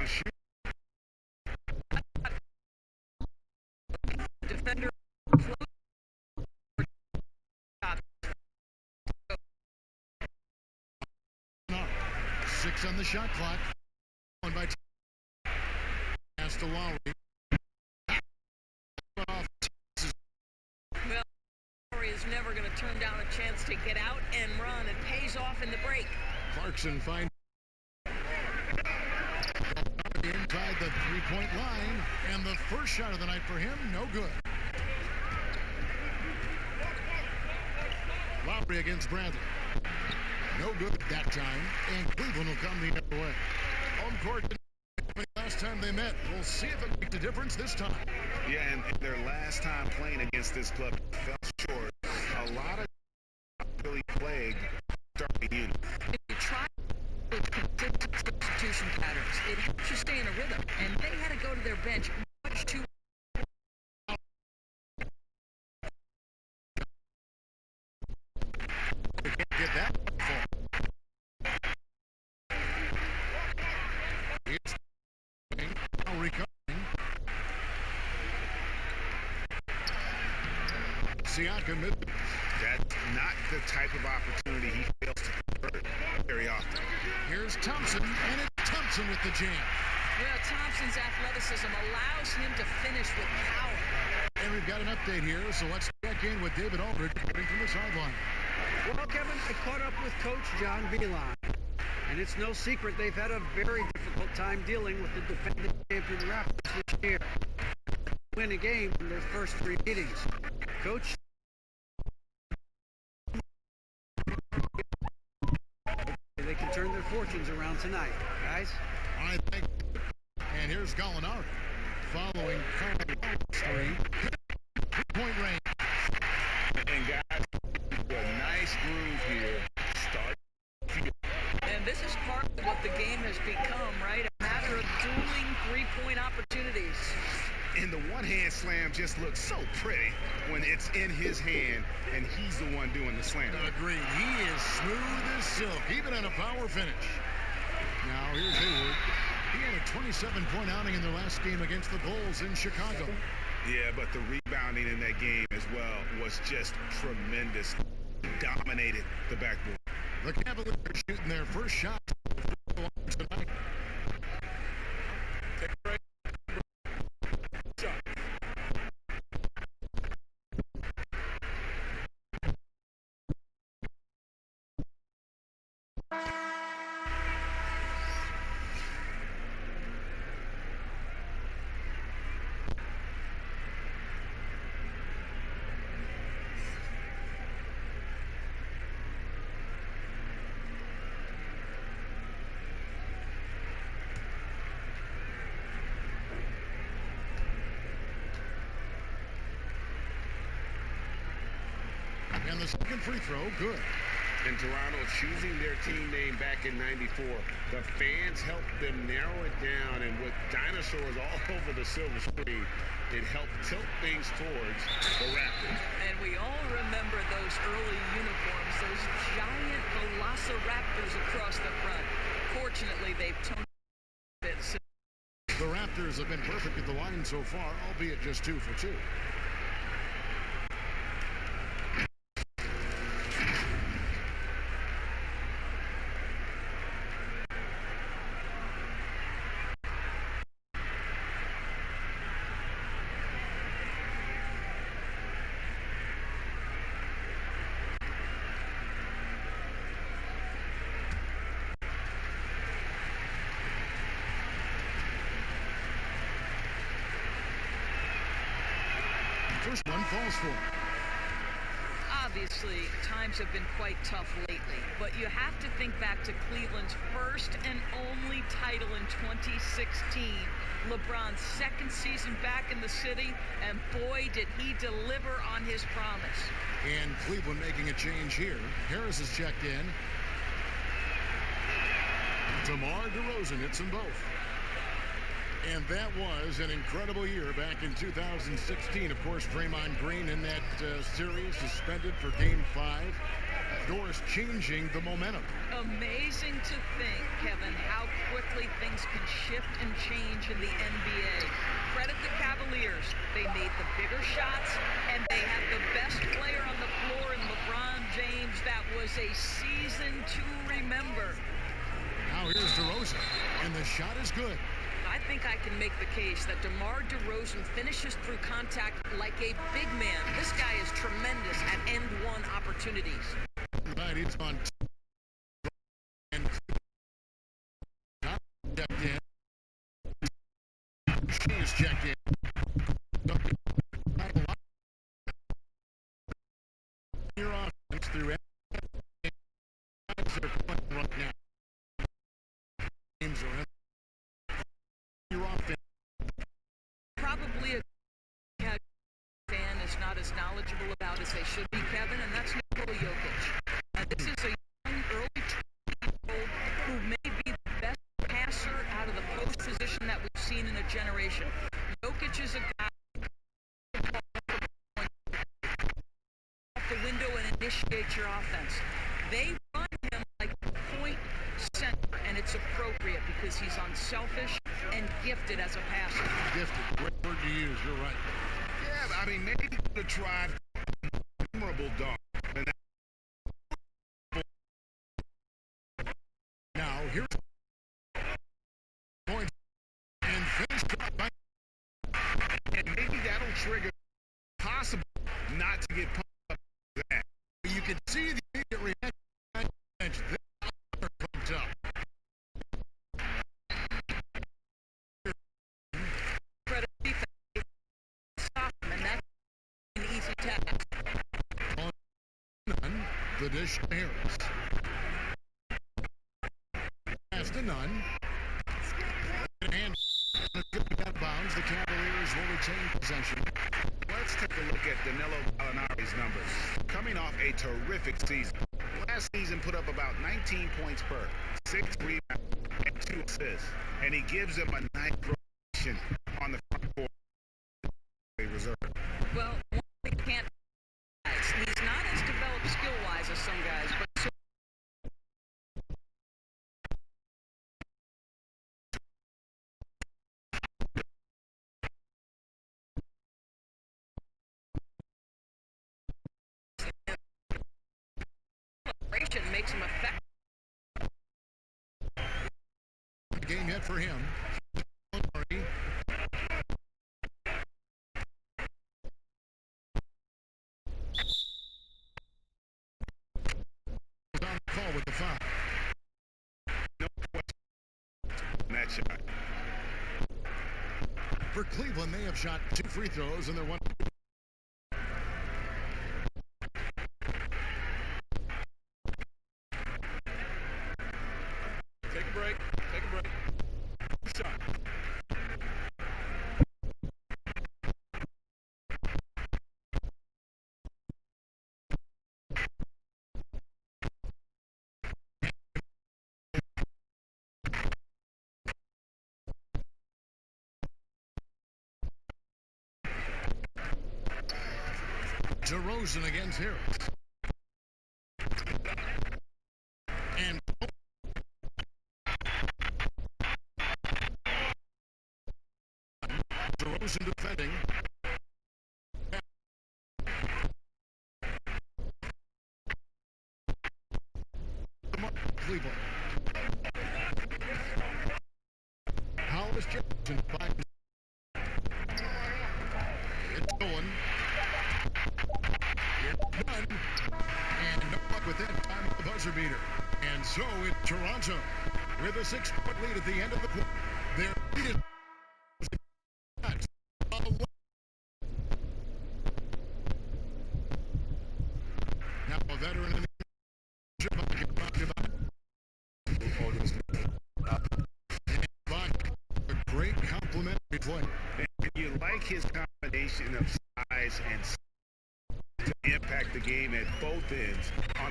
to shoot. Defender. 6 on the shot clock. One by pass to Lowry. Well, Lowry is never going to turn down a chance to get out and run. It pays off in the break. Clarkson finds inside the three-point line, and the first shot of the night for him, no good. Lowry against Bradley. No good that time, and Cleveland will come the other way. Home court last time they met. We'll see if it makes a difference this time. Yeah, and their last time playing against this club fell short. A lot of really plagued starting unit. If you try consistent substitution patterns, it helps you stay in a rhythm, and they had to go to their bench much too. We can't get that. Now recovering. Siakam. That's not the type of opportunity he fails to convert very often. Here's Thompson, and it's Thompson with the jam. Well, Thompson's athleticism allows him to finish with power. And we've got an update here, so let's check in with David Aldridge reporting from the sideline. Well, Kevin, I caught up with Coach John Villon, and it's no secret they've had a very difficult time dealing with the defending champion Raptors this year. Win a game in their first 3 meetings. Coach, they can turn their fortunes around tonight, guys. I think. And here's Gallinari following Kyrie. 3-point range. And guys, a nice groove here. Start. And this is part of what the game has become, right? A matter of dueling three-point opportunities. And the one-hand slam just looks so pretty when it's in his hand and he's the one doing the slam. Agreed. He is smooth as silk, even on a power finish. Now here's Hayward. He had a 27-point outing in their last game against the Bulls in Chicago. Yeah, but the rebounding in that game as well was just tremendous. Dominated the backboard. The Cavaliers are shooting their first shot tonight. Take a break. Shot. And the second free throw, good. And Toronto choosing their team name back in '94. The fans helped them narrow it down, and with dinosaurs all over the silver screen, it helped tilt things towards the Raptors. And we all remember those early uniforms, those giant velociraptors across the front. Fortunately, they've toned it. The Raptors have been perfect at the line so far, albeit just 2 for 2. First one falls for him. Obviously, times have been quite tough lately, but you have to think back to Cleveland's first and only title in 2016. LeBron's second season back in the city, and boy, did he deliver on his promise. And Cleveland making a change here. Harris has checked in. DeMar DeRozan hits them both. And that was an incredible year back in 2016. Of course, Draymond Green in that series suspended for Game 5. Doors changing the momentum. Amazing to think, Kevin, how quickly things can shift and change in the NBA. Credit the Cavaliers. They made the bigger shots, and they had the best player on the floor in LeBron James. That was a season to remember. Now here's DeRozan, and the shot is good. I think I can make the case that DeMar DeRozan finishes through contact like a big man. This guy is tremendous at end-one opportunities. Right, it's on. And checked in. She is checked in. Your offense through right now. Games are in. Your offense. Probably a fan is not as knowledgeable about as they should be, Kevin, and that's Nikola Jokic. This is a young, early 20-year-old who may be the best passer out of the post position that we've seen in a generation. Jokic is a guy off the window and initiate your offense. They run him like a point center, and it's appropriate because he's unselfish and gifted as a passer. Gifted. Great word to use. You're right. Yeah, I mean, maybe he could have tried memorable dunk. Now, here's points and finish. And maybe that'll trigger possible not to get pumped up for that. You can see the immediate reaction. This other pumped up. Credit defense. Stop him, and that's an easy task. On none, the dish to Harris. Pass to none. And out of bounds, the Cavaliers will retain possession. Let's take a look at Danilo Gallinari's numbers. Coming off a terrific season. Last season put up about 19 points per, 6 rebounds, and 2 assists. And he gives them a nice rotation on the front court. Reserve. Well, he can't. He's not as developed skill-wise as some guys, but so makes him effective. Game hit for him. On the call with the foul. No question. That shot. For Cleveland, they have shot 2 free throws and they're 1. Take a break. Take a break. Shot. DeRozan against Harris. And DeRozan defending. Cleveland. Hollis Jackson finds it's going. It's done. And no luck with that time of the buzzer beater. And so it's Toronto with a 6-point lead at the end of the quarter. Their lead is now a veteran in the a great complimentary play. And you like his combination of size and to impact the game at both ends on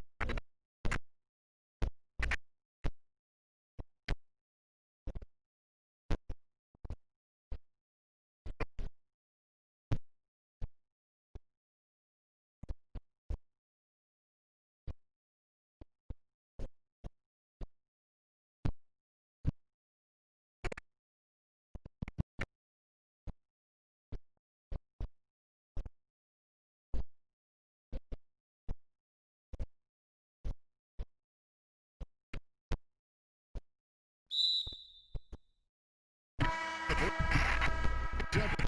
Shot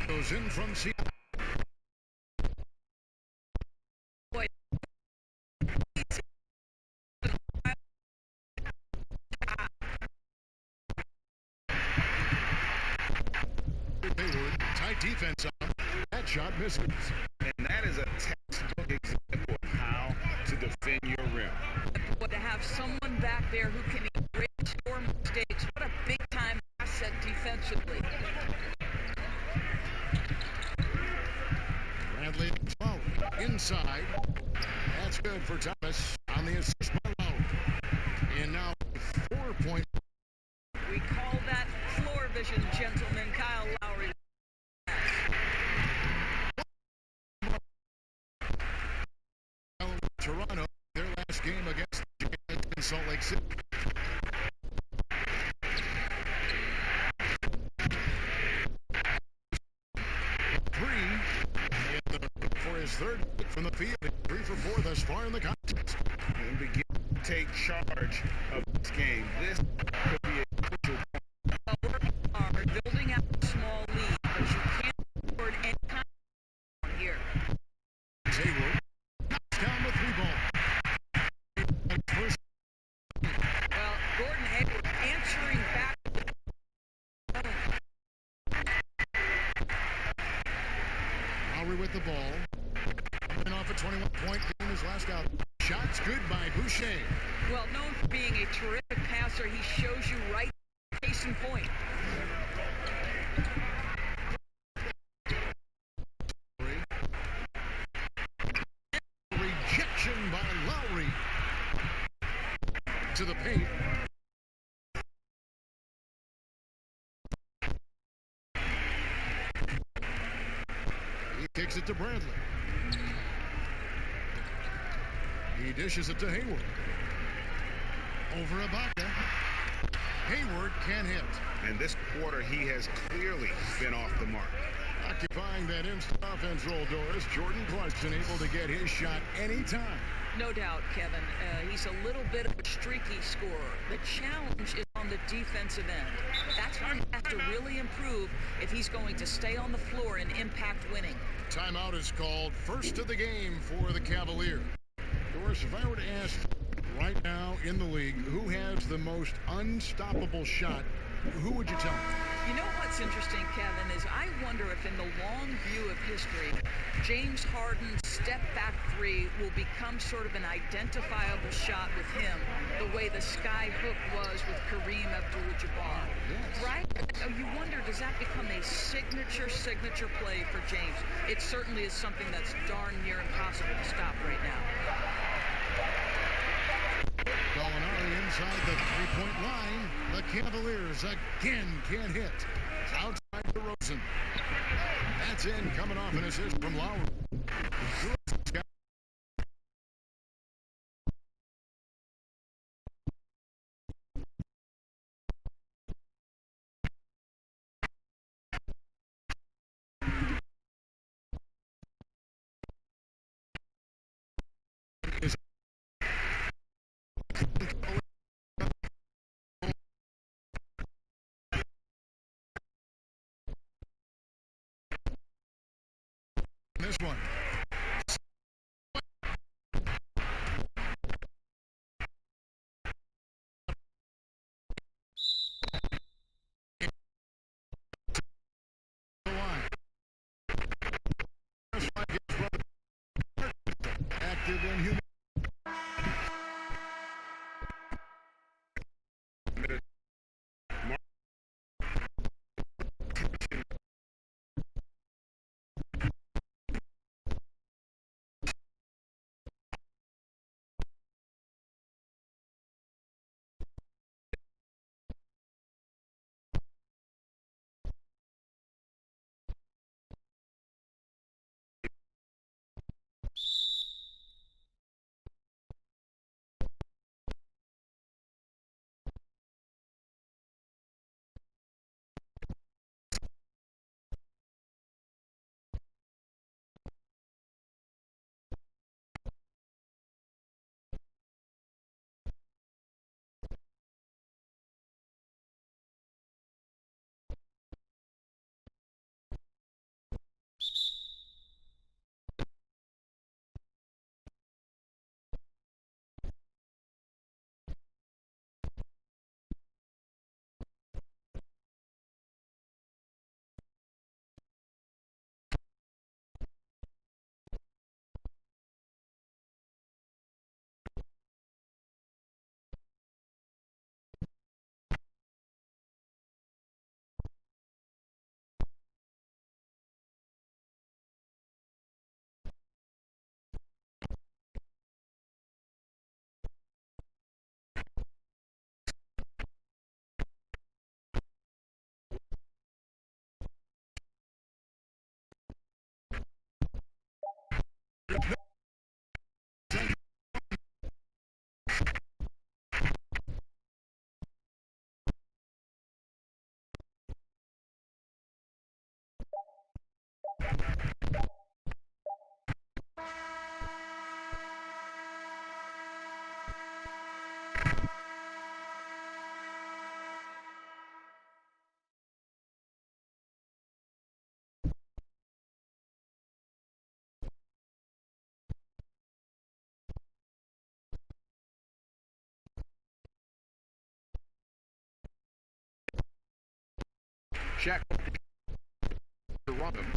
goes in from Seattle. Hayward, tight defense on. That shot misses. And that is a textbook example of how to defend your rim. But to have someone back there who can erase your mistakes, what a big-time asset defensively. Bradley inside. That's good for Thomas on the assist by Lowe. And now 4 points. We call that floor vision, gentlemen. Kyle Lowry. Toronto, their last game against the Giants in Salt Lake City. For his third from the field, 3 for 4 thus far in the contest. And begin to take charge of this game. This could be a crucial point. Are building out a small lead, but you can't afford any kind of here. Hayward knocks down the 3 ball. Well, Gordon Hayward answering back. Lowry with the ball. Coming off a 21-point game his last out. Shots good by Boucher. Well, known for being a terrific passer, he shows you right case in point. Rejection by Lowry. To the paint. He kicks it to Bradley. He dishes it to Hayward. Over Ibaka. Hayward can hit. And this quarter, he has clearly been off the mark. Occupying that instant offense role, Doris. Jordan Clarkson able to get his shot anytime. No doubt, Kevin. He's a little bit of a streaky scorer. The challenge is on the defensive end. That's where he has to really improve if he's going to stay on the floor and impact winning. Timeout is called. First of the game for the Cavaliers. Doris, if I were to ask right now in the league who has the most unstoppable shot, who would you tell me? You know what's interesting, Kevin, is I wonder if in the long view of history, James Harden's step-back three will become sort of an identifiable shot with him, the way the sky hook was with Kareem Abdul-Jabbar. Yes. Right? You wonder, does that become a signature play for James? It certainly is something that's darn near impossible to stop right now. Gallinari inside the three-point line. The Cavaliers again can't hit. Outside DeRozan. That's in, coming off an assist from Lowry. this one. The line. Active and human. Shaq to run them.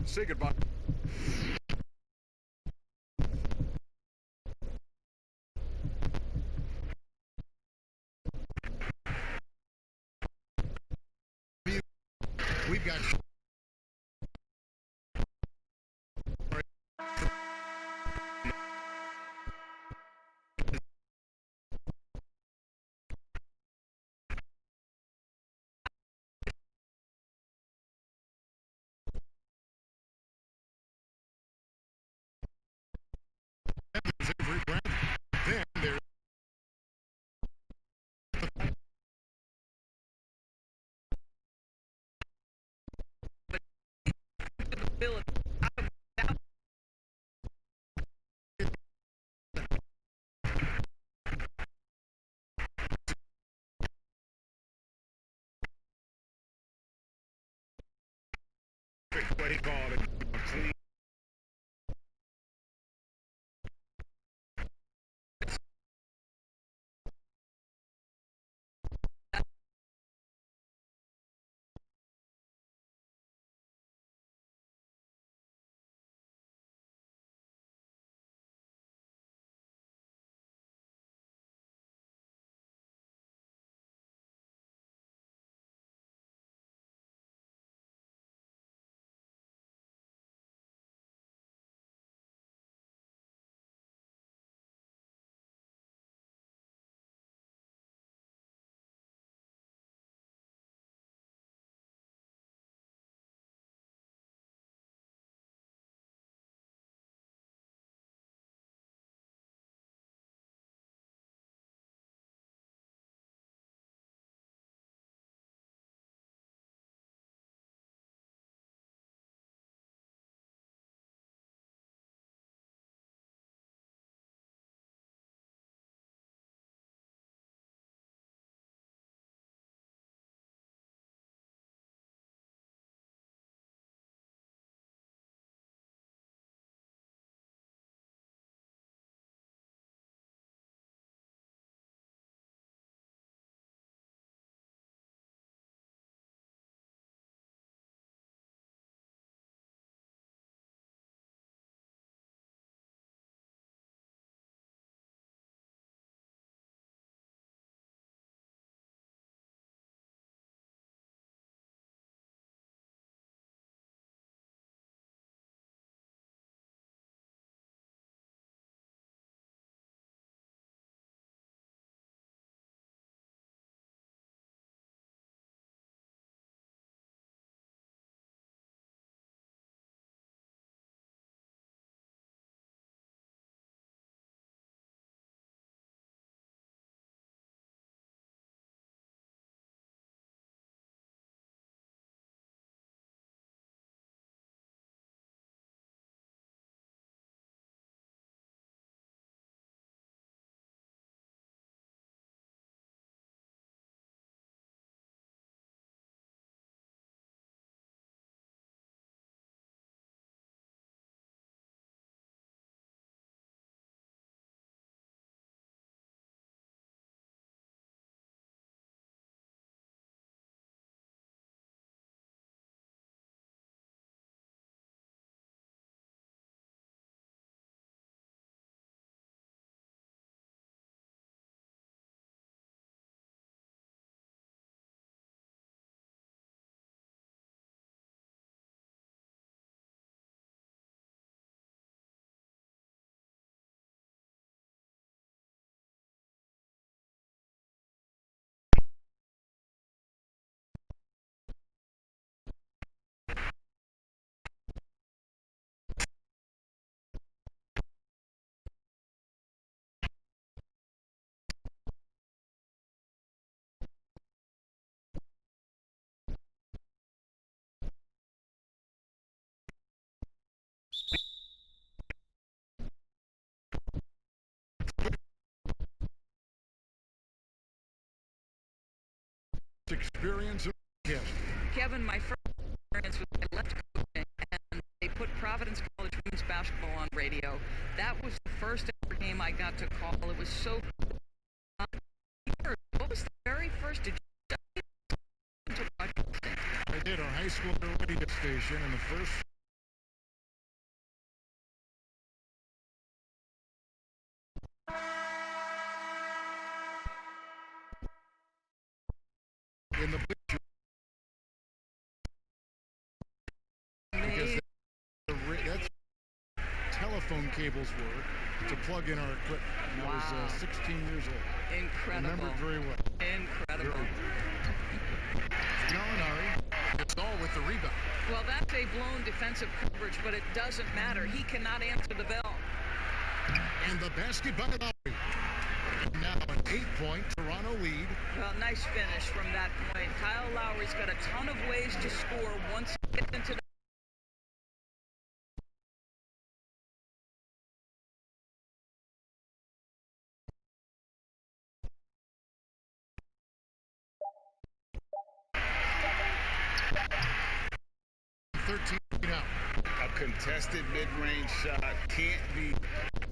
Say goodbye. We've got every breath. Then there's what he called a clean. experience in broadcasting. Kevin, my first experience was I left coaching, and they put Providence College women's basketball on radio. That was the first ever game I got to call. It was so cool. What was the very first? Did you study to broadcasting? I did our high school radio station, and the first in the picture because that's telephone cables were to plug in our equipment. And Wow. I was 16 years old. Incredible. Remember it very well. Incredible. Gallinari gets all with the rebound. Well, that's a blown defensive coverage, but it doesn't matter. He cannot answer the bell. And the basket by Lowry. And now an 8-point Toronto lead. Well, nice finish from that point. Kyle Lowry's got a ton of ways to score once he gets into the out. A contested mid-range shot can't be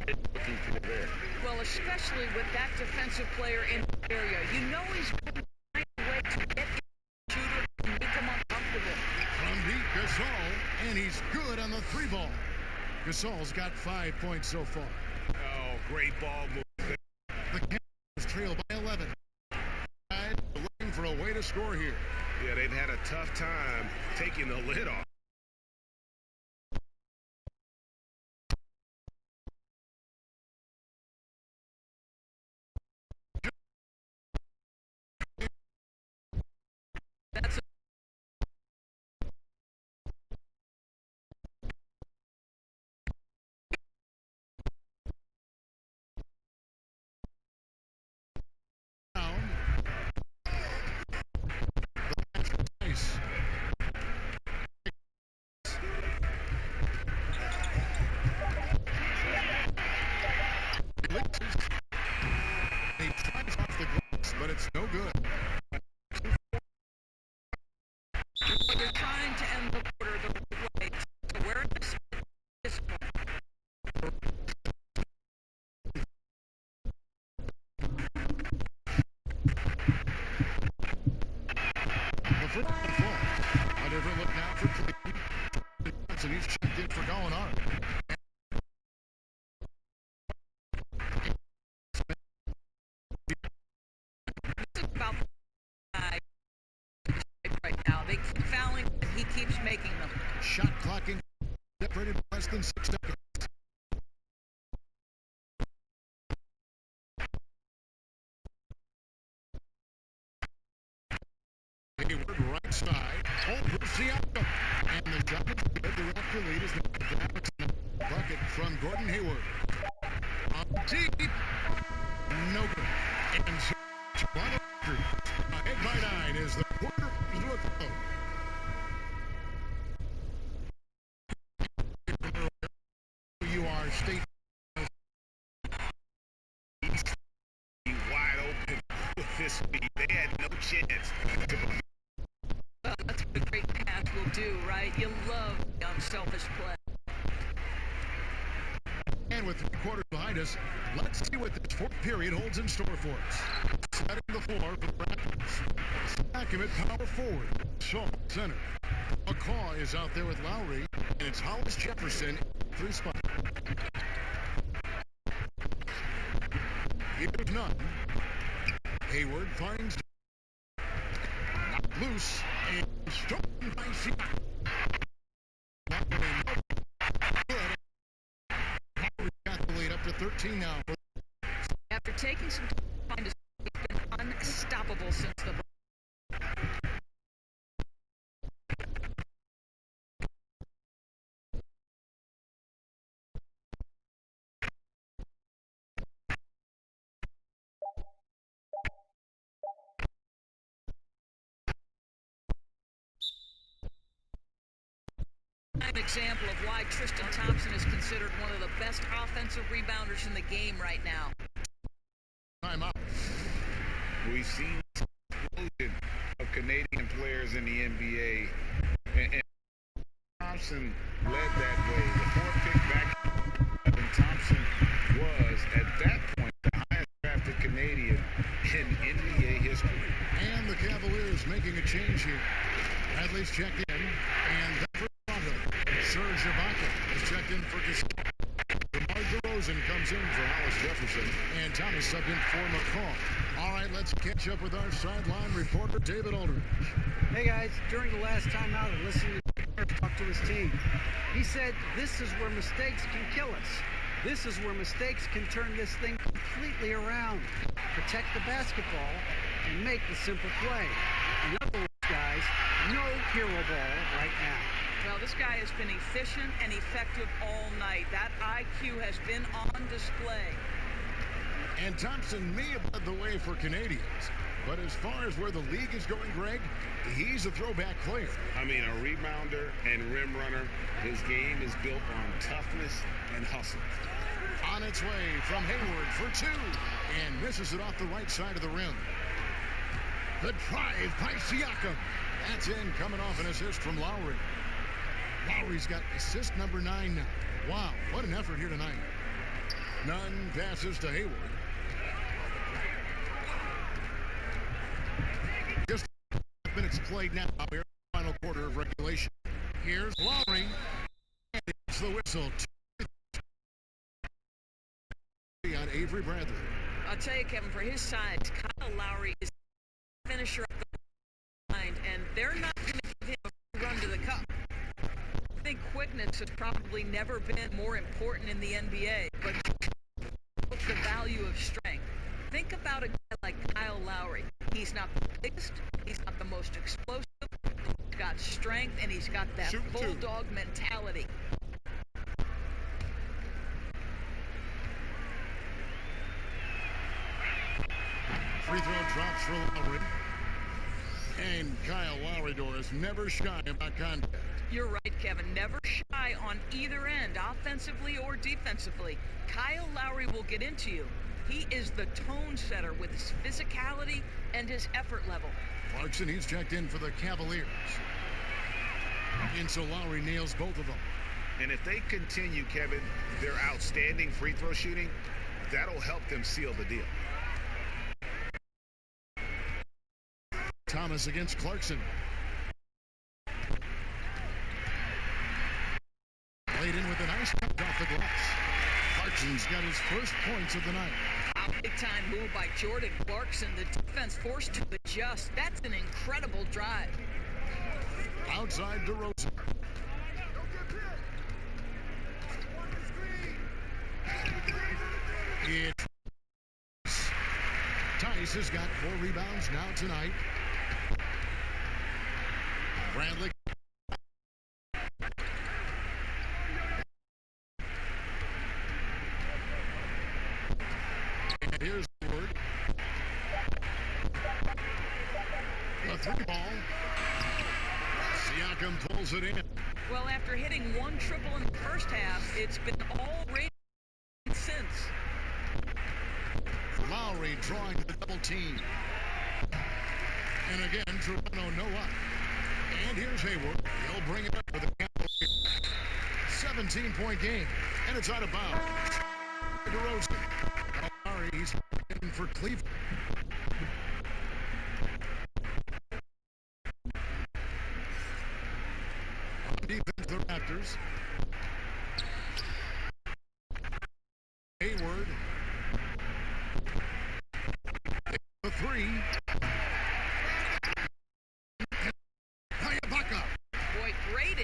looking for there. well, especially with that defensive player in the area. You know he's going to find a way to get in the shooter and make him uncomfortable. From deep, Gasol, and he's good on the 3-ball. Gasol's got 5 points so far. Oh, great ball move. The Cavaliers trail by 11. Looking for a way to score here. Yeah, they've had a tough time taking the lid off. That's a Down. Nice. He tries off the glass, but it's no good. But you're trying to end the quarter the right way. So where is this point? The first one falls. A different look now for Cleveland. Johnson, he's checked in for Gallinari. This is about the guy right now. They keep fouling, and he keeps making them. Shot clocking separated less than 6 seconds. Hayward right side. Over Siakam. And the shot is good. The Raptor lead is the bucket from Gordon Hayward. Deep. No good. And Toronto ahead by 9 is the quarter is with you are state Wide open with this speed. They had no chance to Well, that's what a great pass will do, right? You love the unselfish play. and with 3 quarters behind us, let's see what this 4th period holds in store for us. Setting the floor for the Raptors. Siakam at power forward. Shaw center. McCaw is out there with Lowry, and it's Hollis Jefferson 3 spot. Here's none. Hayward finds knocked loose and stolen by Siakam. Lowry got the lead up to 13 now. After taking some time to find his he's been unstoppable since the an example of why Tristan Thompson is considered one of the best offensive rebounders in the game right now. Time out. We've seen explosion of Canadian players in the NBA. And Thompson led that way. The fourth pick back, and Thompson was, at that point, the highest drafted Canadian in NBA history. And the Cavaliers making a change here. Bradley's checked in, and for Toronto, Serge Ibaka is checked in for Gasol. DeMar DeRozan comes in for Hollis Jefferson, and Thomas subbed in for McCall. All right, let's catch up with our sideline reporter, David Aldridge. Hey guys, during the last time out, I listened to Harris talk to his team. He said, this is where mistakes can kill us. This is where mistakes can turn this thing completely around. Protect the basketball and make the simple play. In other words, guys, no hero ball right now. Well, this guy has been efficient and effective all night. That IQ has been on display. And Thompson may have led the way for Canadians. But as far as where the league is going, Greg, he's a throwback player. I mean, a rebounder and rim runner. His game is built on toughness and hustle. On its way from Hayward for two. And misses it off the right side of the rim. The drive by Siakam. That's in, coming off an assist from Lowry. Lowry's got assist number 9 now. Wow, what an effort here tonight. Nunn passes to Hayward. Just minutes played now. We're in the final quarter of regulation. Here's Lowry. And it's the whistle. On Avery Bradley. I'll tell you, Kevin, for his side, Kyle Lowry is the finisher of the line, and they're not going to give him a run to the cup. I think quickness has probably never been more important in the NBA, but the value of strength. Think about a guy like Kyle Lowry. He's not the biggest, he's not the most explosive, he's got strength, and he's got that bulldog mentality. Free throw drops for Lowry. And Kyle Lowry, Doris, never shy about contact. You're right, Kevin. Never shy on either end, offensively or defensively. Kyle Lowry will get into you. He is the tone setter with his physicality and his effort level. Clarkson, he's checked in for the Cavaliers. And so Lowry nails both of them. And if they continue, Kevin, their outstanding free throw shooting, that'll help them seal the deal. Thomas against Clarkson. Played in with a nice cut off the glass. Clarkson's got his first points of the night. A big-time move by Jordan Clarkson. The defense forced to adjust. That's an incredible drive. Outside DeRozan. Tice has got 4 rebounds now tonight. Bradley. And here's the word. The 3 ball. Siakam pulls it in. Well, after hitting 1 triple in the first half, it's been all rated since. Lowry drawing the double team. And again, Toronto no up. And here's Hayward. He'll bring it up for the Cavaliers. 17-point game. And it's out of bounds. DeRozan. Lowry, he's in for Cleveland. On defense, the Raptors. Hayward. The 3. Ibaka. Boy, great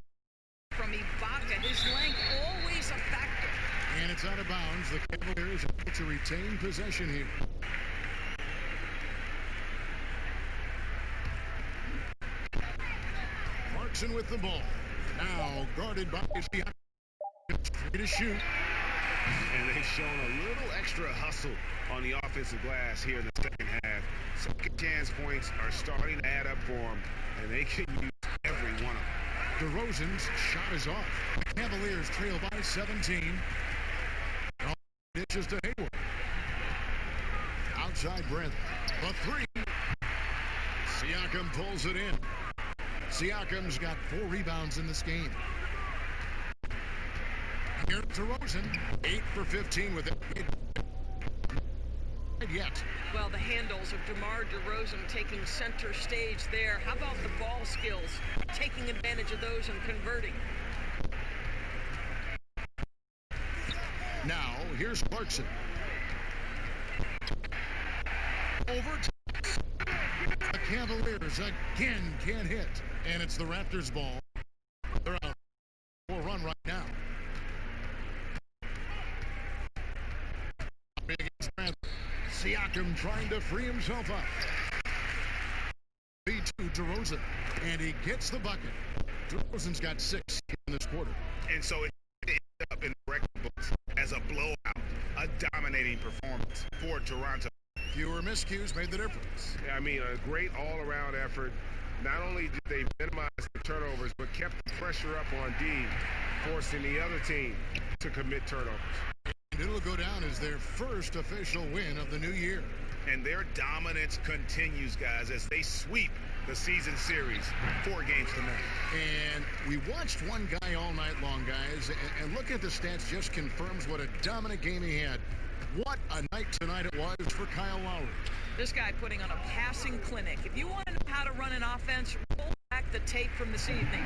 from Ibaka. His length always a factor. And it's out of bounds. The Cavaliers are able to retain possession here. Clarkson with the ball. Now guarded by Siakam. Free to shoot. And they've shown a little extra hustle on the offensive glass here in the second half. Second chance points are starting to add up for them, and they can use every one of them. DeRozan's shot is off. The Cavaliers trail by 17. Dishes to Hayward. Outside Bradley. The 3. Siakam pulls it in. Siakam's got 4 rebounds in this game. Here to Rosen, 8 for 15 with it. Yet. Well, the handles of DeMar DeRozan taking center stage there. How about the ball skills? Taking advantage of those and converting. Now, here's Clarkson. Over to the Cavaliers again can't hit. And it's the Raptors ball. They're out for a run right now. Siakam trying to free himself up. B2 DeRozan. And he gets the bucket. DeRozan's got 6 in this quarter. And so it ended up in the record books as a blowout, a dominating performance for Toronto. Fewer miscues made the difference. I mean, a great all-around effort. Not only did they minimize the turnovers, but kept the pressure up on D, forcing the other team to commit turnovers. It'll go down as their first official win of the new year. And their dominance continues, guys, as they sweep the season series 4 games to none. And we watched one guy all night long, guys, and look at the stats, just confirms what a dominant game he had. What a night tonight it was for Kyle Lowry. This guy putting on a passing clinic. If you want to know how to run an offense, roll back the tape from this evening.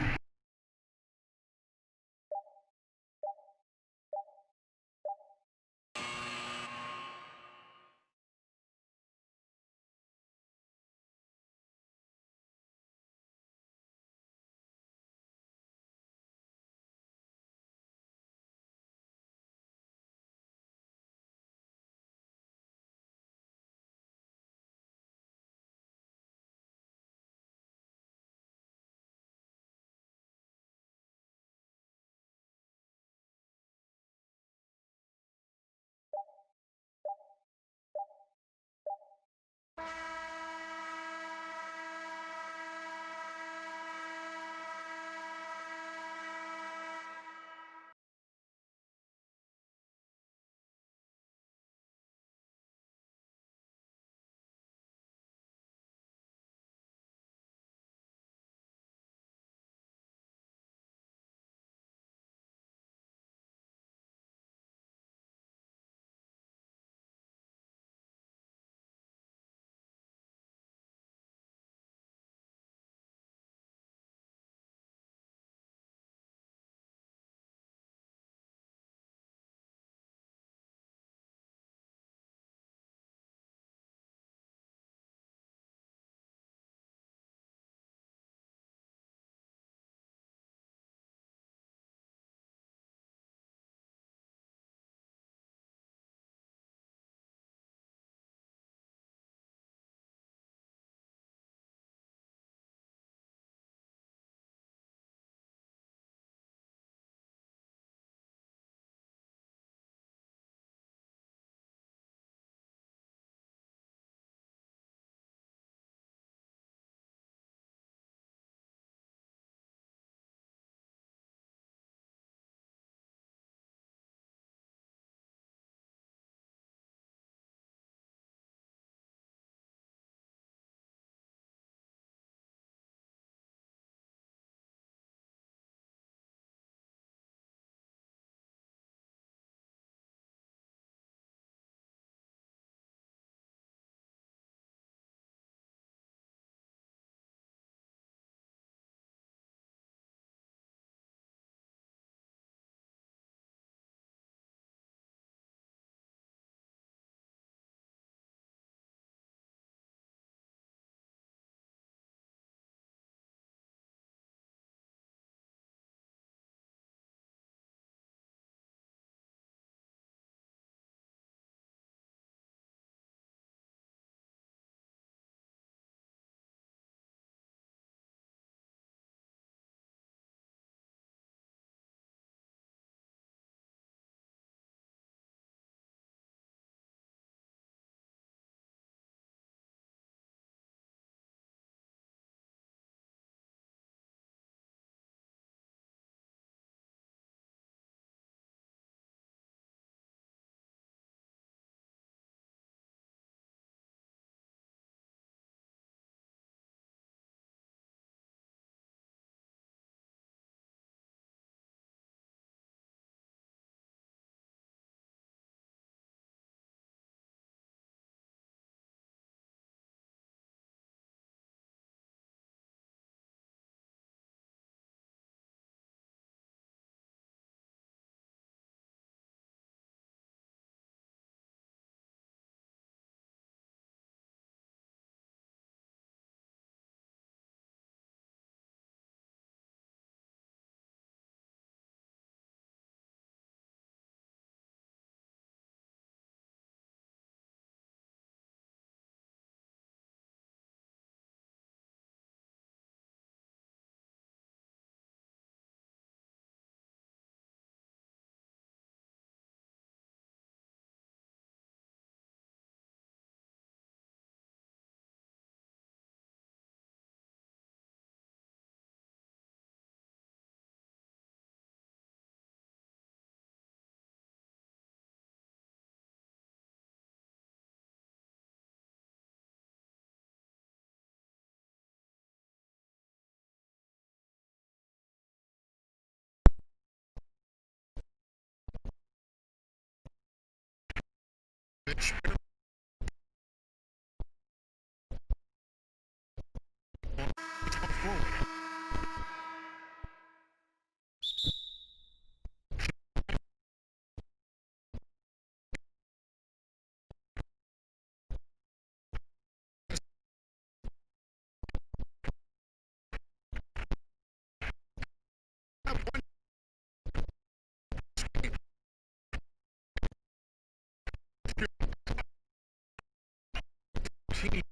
Team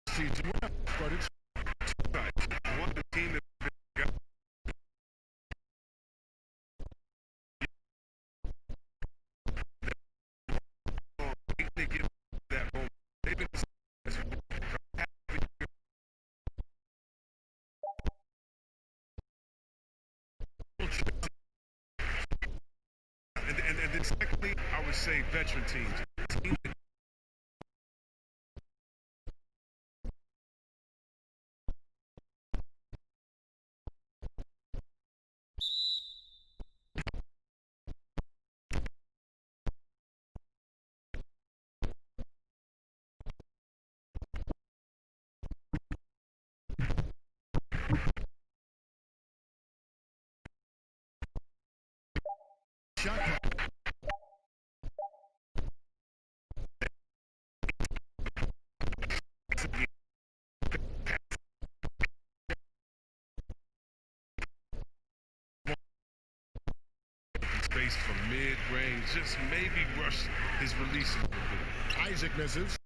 season well, but it's one team that got they get that moment. They've been and then secondly, I would say veteran teams. shot clock. Space from mid-range, just maybe rush his release a little bit. Isaac misses.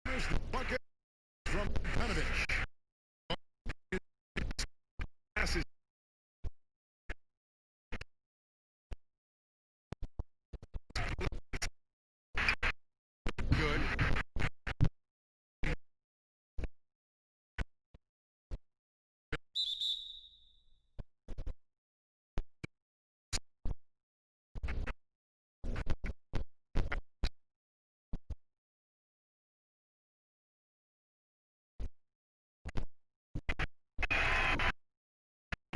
There's the bucket from Bogdanovich. Passes. Good.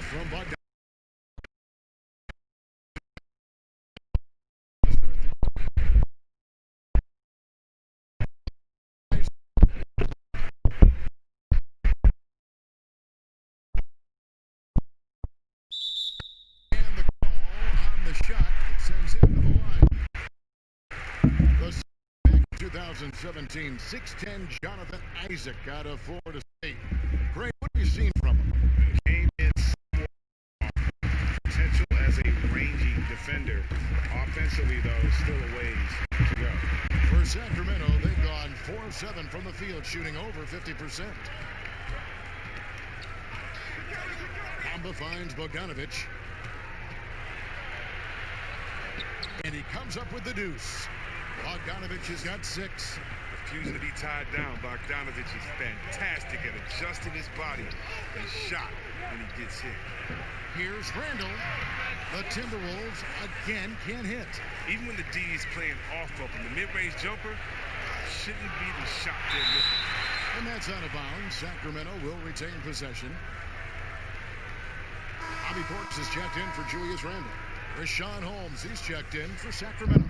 From Bogdanovich. And the call on the shot that sends it to the line. The back in 2017, 6'10" Jonathan Isaac out of Florida State. Craig, what have you seen from him? Came in potential as a rangy defender. Offensively, though, still a ways to go. For Sacramento, they've gone 4-7 from the field, shooting over 50%. Bamba finds Bogdanovich. And he comes up with the deuce. Bogdanovich has got 6. Refusing to be tied down, Bogdanovich is fantastic at adjusting his body and shot when he gets hit. Here's Randall. The Timberwolves again can't hit. Even when the D is playing off of him, the mid-range jumper shouldn't be the shot they're looking for. And that's out of bounds. Sacramento will retain possession. Bobby Portis is checked in for Julius Randle. Rashawn Holmes, he's checked in for Sacramento.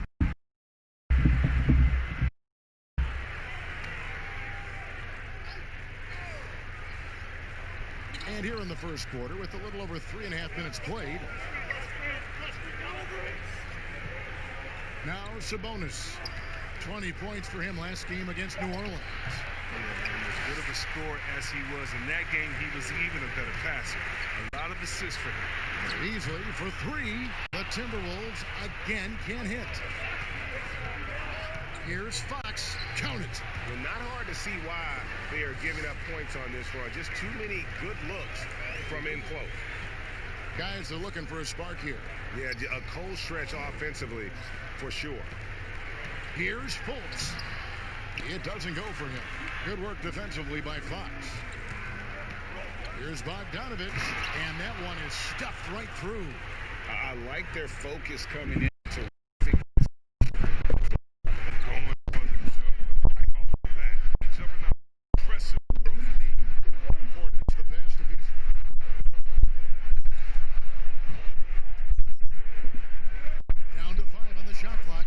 And here in the first quarter, with a little over 3.5 minutes played. Now Sabonis. 20 points for him last game against New Orleans. As good of a scorer as he was in that game, he was even a better passer. A lot of assists for him. Beasley for 3. The Timberwolves again can't hit. Here's Fox. Count it. Well, not hard to see why they are giving up points on this run. Just too many good looks from in close. Guys are looking for a spark here. Yeah, a cold stretch offensively for sure. Here's Fultz. It doesn't go for him. Good work defensively by Fox. Here's Bogdanovich, and that one is stuffed right through. I like their focus coming in. Down to 5 on the shot clock.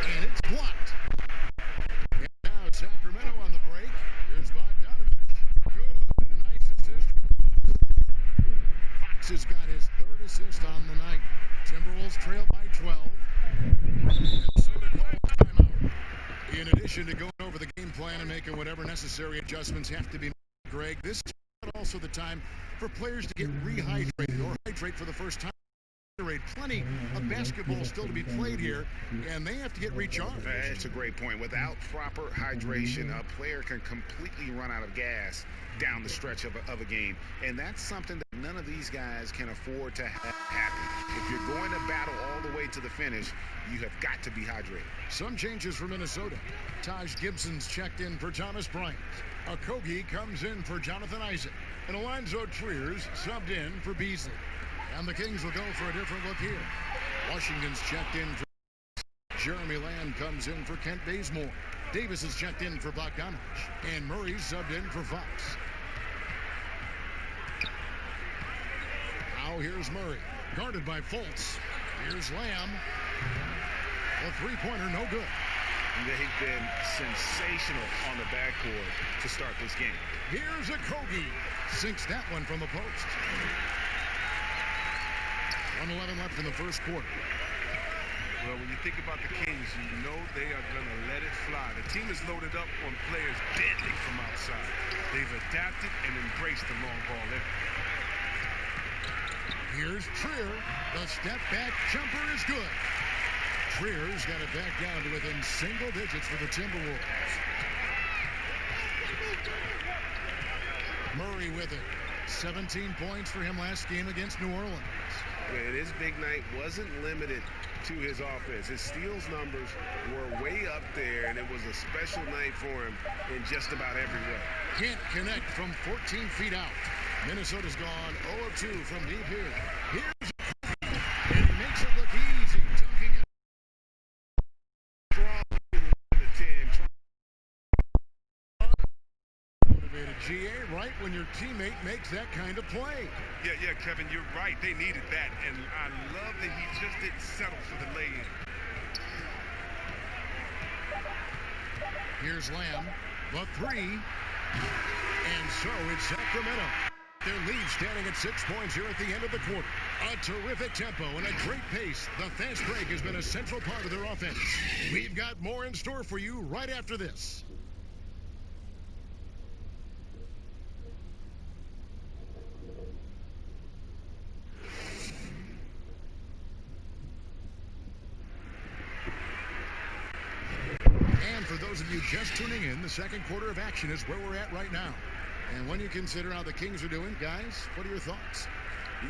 And it's blocked. And now Sacramento on the break. Here's Bogdanovich. Good, nice assist. Fox has got his 3rd assist on the night. Timberwolves trail by 12. Minnesota calls timeout. In addition to going over the game plan and making whatever necessary adjustments have to be made, Greg, this is also the time for players to get rehydrated or hydrate for the first time. Plenty of basketball still to be played here, and they have to get recharged. That's a great point. Without proper hydration, a player can completely run out of gas down the stretch of a game, and that's something that none of these guys can afford to happen. If you're going to battle all the way to the finish, you have got to be hydrated. Some changes for Minnesota. Taj Gibson's checked in for Thomas Bryant. Okogie comes in for Jonathan Isaac, and Alonzo Trier's subbed in for Beasley. And the Kings will go for a different look here. Washington's checked in for Jeremy Lamb comes in for Kent Bazemore. Davis is checked in for Bogdanovich. And Murray's subbed in for Fox. Now here's Murray. Guarded by Fultz. Here's Lamb. A three-pointer, no good. They've been sensational on the backcourt to start this game. Here's Okogie. Sinks that one from the post. 1:11 left in the first quarter. Well, when you think about the Kings, you know they are going to let it fly. The team is loaded up on players deadly from outside. They've adapted and embraced the long ball there. Here's Trier. The step back jumper is good. Trier's got it back down to within single digits for the Timberwolves. Murray with it. 17 points for him last game against New Orleans. Yeah, his big night wasn't limited to his offense. His steals numbers were way up there, and it was a special night for him in just about every way. Can't connect from 14 feet out. Minnesota's gone 0 of 2 from deep here. Here's Kobe, and he makes it look easy. Dunking it. Motivated GA right when your teammate makes that kind of play. Yeah, Kevin, you're right. They needed that, and I love that he just didn't settle for the lay-in. Here's Lamb, the three, and so it's Sacramento. Their lead standing at 6 points here at the end of the quarter. A terrific tempo and a great pace. The fast break has been a central part of their offense. We've got more in store for you right after this. And for those of you just tuning in, the second quarter of action is where we're at right now. And when you consider how the Kings are doing, guys, what are your thoughts?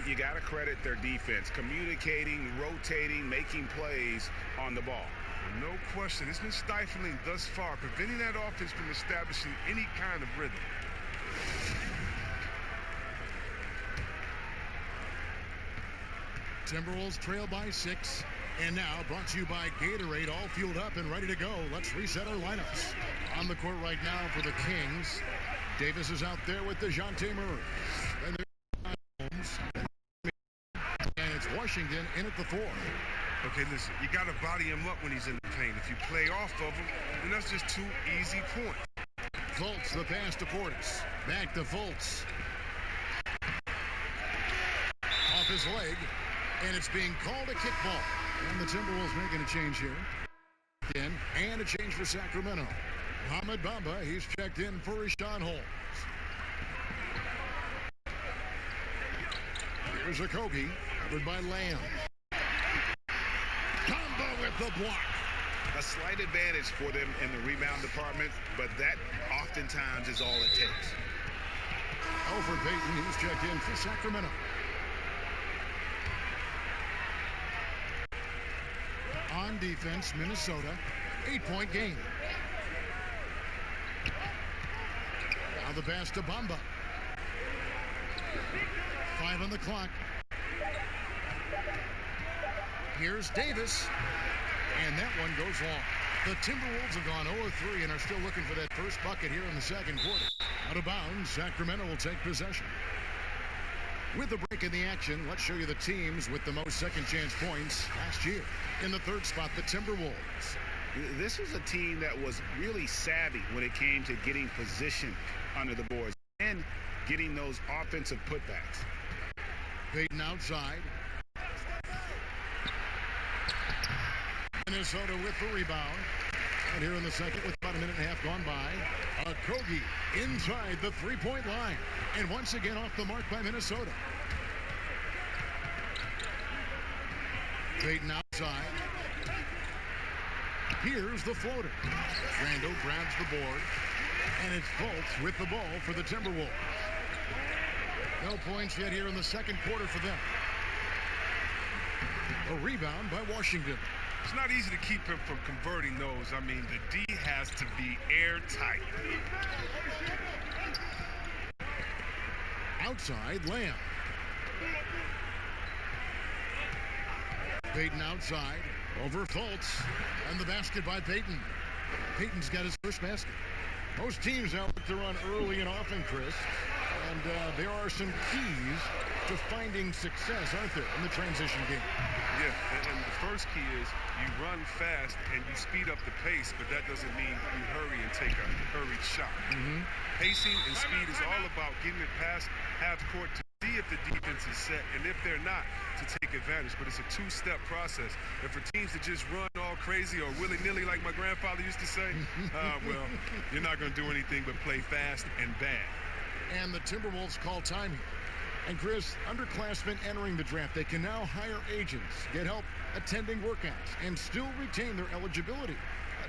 You got to credit their defense, communicating, rotating, making plays on the ball. No question. It's been stifling thus far, preventing that offense from establishing any kind of rhythm. Timberwolves trail by 6. And now, brought to you by Gatorade, all fueled up and ready to go. Let's reset our lineups. On the court right now for the Kings, Davis is out there with DeJounte Murray. And there's Holmes. And it's Washington in at the 4. Okay, listen, you got to body him up when he's in the paint. If you play off of him, then that's just 2 easy points. Fultz, the pass to Portis. Back to Fultz. Off his leg. And it's being called a kickball. And the Timberwolves making a change here. And a change for Sacramento. Mohamed Bamba, he's checked in for Richaun Holmes. Here's Okogie, covered by Lamb. Bamba the block. A slight advantage for them in the rebound department, but that oftentimes is all it takes. Alfred Payton, he's checked in for Sacramento. On defense, Minnesota, 8-point game. Now the pass to Bamba. 5 on the clock. Here's Davis. And that one goes long. The Timberwolves have gone 0-3 and are still looking for that first bucket here in the second quarter. Out of bounds, Sacramento will take possession. With a break in the action, let's show you the teams with the most second chance points last year. In the third spot, the Timberwolves. This is a team that was really savvy when it came to getting position under the boards and getting those offensive putbacks. Payton outside. Minnesota with the rebound. And here in the second with about a minute and a half gone by. Kogi inside the three-point line. And once again off the mark by Minnesota. Payton outside. Here's the floater. Randall grabs the board. And it's Fultz with the ball for the Timberwolves. No points yet here in the second quarter for them. A rebound by Washington. It's not easy to keep him from converting those. I mean, the D has to be airtight. Outside, Lamb. Payton outside, over Fultz, and the basket by Payton. Payton's got his first basket. Most teams out to run early and often, Chris. And there are some keys to finding success, aren't there, in the transition game? Yeah, and the first key is you run fast and you speed up the pace, but that doesn't mean you hurry and take a hurried shot. Pacing and speed is all about getting it past half court to see if the defense is set, and if they're not, to take advantage. But it's a two-step process. And for teams to just run all crazy or willy-nilly like my grandfather used to say, well, you're not going to do anything but play fast and bad. And the Timberwolves call time here. And Chris, underclassmen entering the draft, they can now hire agents, get help attending workouts, and still retain their eligibility.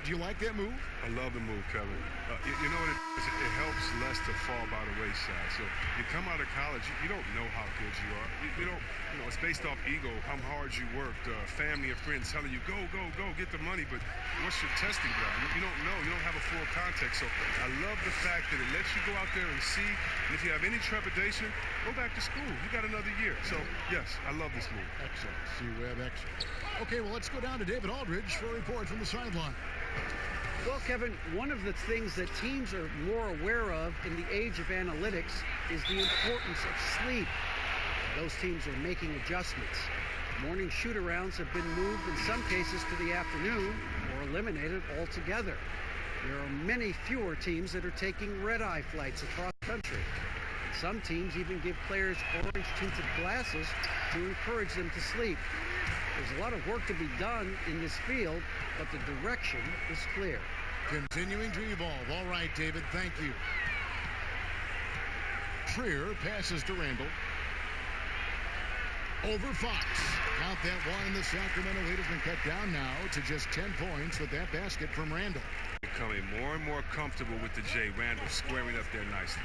Do you like that move? I love the move, Kevin. You know what it is? It helps less to fall by the wayside. So you come out of college, you don't know how good you are. You don't, it's based off ego, how hard you worked, family and friends telling you, go, get the money. But what's your testing ground? You don't know. You don't have a full context. So I love the fact that it lets you go out there and see. And if you have any trepidation, go back to school. You got another year. So, yes, I love this move. Excellent. C-Web, excellent. Okay, well, let's go down to David Aldridge for a report from the sideline. Well, Kevin, one of the things that teams are more aware of in the age of analytics is the importance of sleep. Those teams are making adjustments. Morning shoot-arounds have been moved in some cases to the afternoon or eliminated altogether. There are many fewer teams that are taking red-eye flights across the country. And some teams even give players orange-tinted glasses to encourage them to sleep. There's a lot of work to be done in this field, but the direction is clear. Continuing to evolve. All right, David, thank you. Trier passes to Randall. Over Fox. Count that one. The Sacramento lead has been cut down now to just 10 points with that basket from Randall. Becoming more and more comfortable with the J. Randall squaring up there nicely.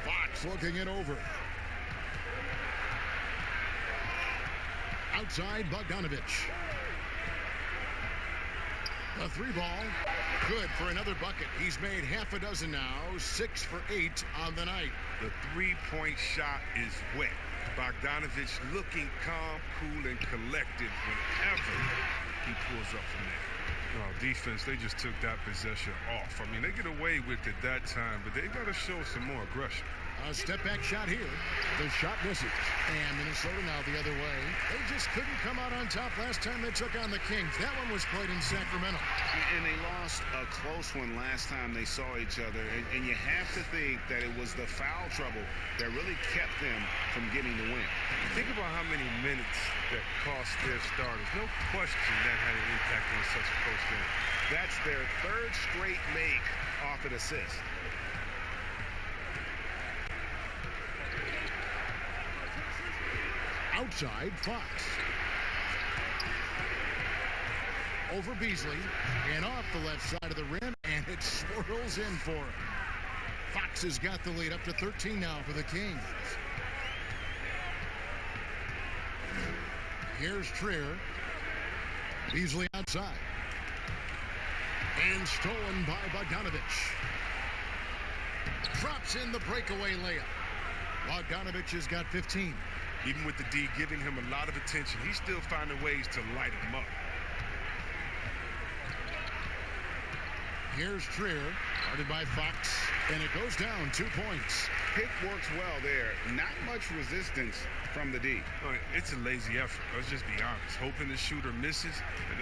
Fox looking it over. Outside, Bogdanovich. The three ball, good for another bucket. He's made half a dozen now, 6 for 8 on the night. The three-point shot is wet. Bogdanovich looking calm, cool, and collected whenever he pulls up from there. Oh, defense, they just took that possession off. I mean, they get away with it that time, but they got to show some more aggression. A step-back shot here. The shot misses. And Minnesota now the other way. They just couldn't come out on top last time they took on the Kings. That one was played in Sacramento. And they lost a close one last time they saw each other. And you have to think that it was the foul trouble that really kept them from getting the win. Think about how many minutes that cost their starters. No question that had an impact on such a close game. That's their third straight make off an assist. Outside, Fox. Over Beasley. And off the left side of the rim. And it swirls in for him. Fox has got the lead up to 13 now for the Kings. Here's Trier. Beasley outside. And stolen by Bogdanovich. Drops in the breakaway layup. Bogdanovich has got 15. Even with the D giving him a lot of attention, he's still finding ways to light him up. Here's Trier, guarded by Fox, and it goes down 2 points. Pick works well there. Not much resistance from the D. It's a lazy effort. Let's just be honest. Hoping the shooter misses,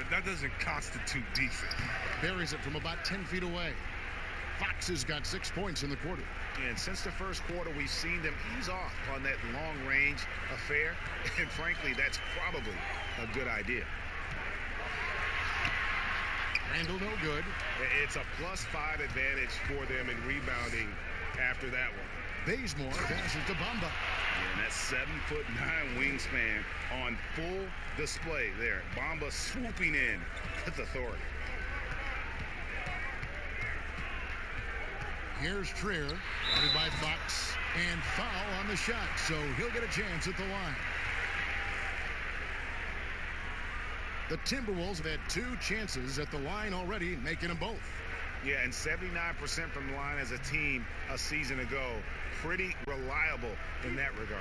that doesn't constitute defense. Buries it from about 10 feet away. Fox has got 6 points in the quarter. And since the first quarter, we've seen them ease off on that long-range affair. And frankly, that's probably a good idea. Randall no good. It's a +5 advantage for them in rebounding after that one. Bazemore passes to Bamba. And that 7'9" wingspan on full display there. Bamba swooping in with authority. Here's Trier, guarded by Fox, and foul on the shot, so he'll get a chance at the line. The Timberwolves have had 2 chances at the line already, making them both. Yeah, and 79% from the line as a team a season ago. Pretty reliable in that regard.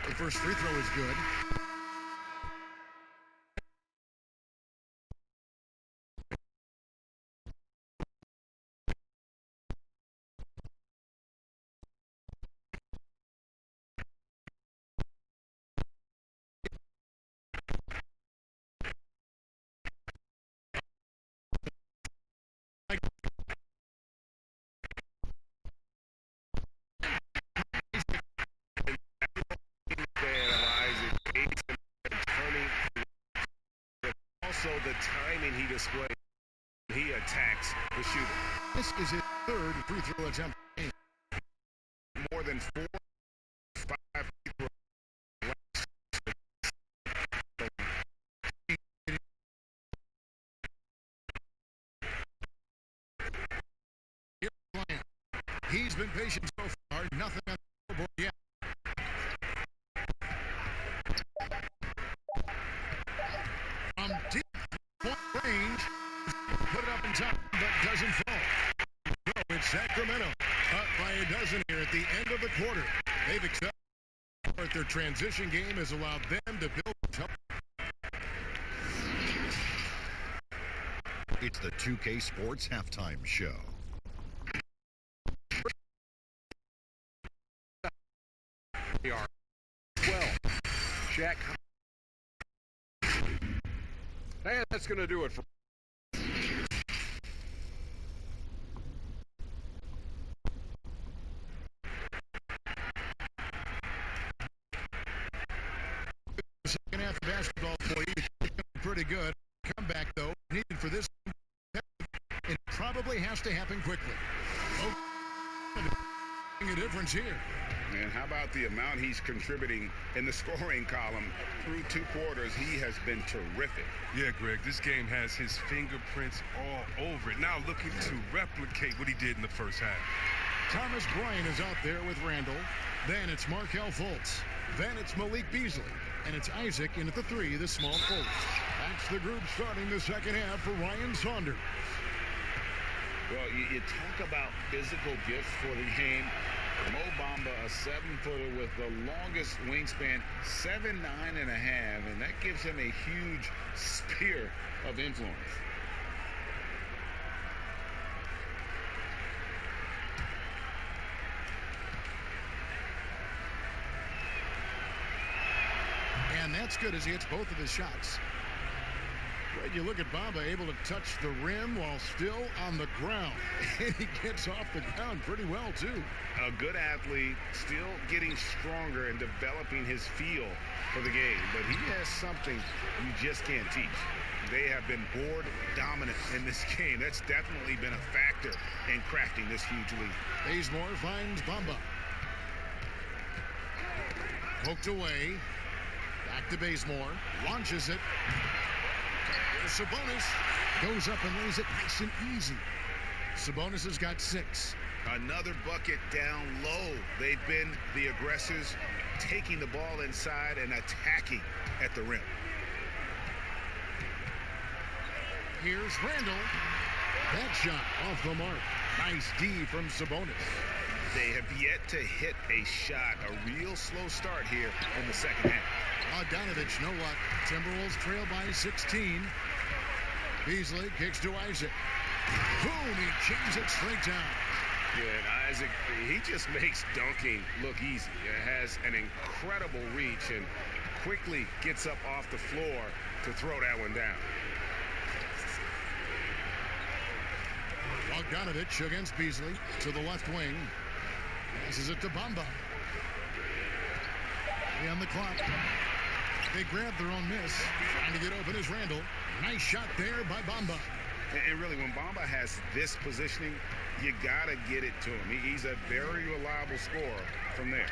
The first free throw is good. Also the timing he displays when he attacks the shooter. This is his 3rd free throw attempt. More than 4 or 5 free throws. He's been patient so far. Nothing on the board yet. From deep point range, put it up in top, but doesn't fall. So it's Sacramento up by a dozen here at the end of the quarter. They've accepted their transition game has allowed them to build top. It's the 2K Sports Halftime Show. We are 12. Shaq. And that's going to do it for. Second half of basketball for you. Pretty good. Comeback, though, needed for this. It probably has to happen quickly. A difference here. And how about the amount he's contributing in the scoring column through 2 quarters? He has been terrific. Yeah, Greg, this game has his fingerprints all over it. Now looking to replicate what he did in the first half. Thomas Bryant is out there with Randall. Then it's Markelle Fultz. Then it's Malik Beasley. And it's Isaac in at the 3, the small forward. That's the group starting the second half for Ryan Saunders. Well, you talk about physical gifts for the game. Mo Bamba, a 7-footer with the longest wingspan, 7'9.5", and that gives him a huge sphere of influence. And that's good as he hits both of his shots. Greg, you look at Bamba able to touch the rim while still on the ground. And he gets off the ground pretty well, too. A good athlete, still getting stronger and developing his feel for the game. But he has something you just can't teach. They have been board dominant in this game. That's definitely been a factor in crafting this huge lead. Bazemore finds Bamba. Poked away. Back to Bazemore. Launches it. Here's Sabonis. Goes up and lays it nice and easy. Sabonis has got 6. Another bucket down low. They've been the aggressors, taking the ball inside and attacking at the rim. Here's Randall. That shot off the mark. Nice D from Sabonis. They have yet to hit a shot. A real slow start here in the second half. Bogdanovich, no luck. Timberwolves trail by 16. Beasley kicks to Isaac. Boom, he jams it straight down. Yeah, and Isaac, he just makes dunking look easy. It has an incredible reach and quickly gets up off the floor to throw that one down. Bogdanovich against Beasley to the left wing. Passes it to Bamba. On the clock. They grab their own miss. Trying to get open is Randall. Nice shot there by Bamba. And really, when Bamba has this positioning, you got to get it to him. He's a very reliable scorer from there.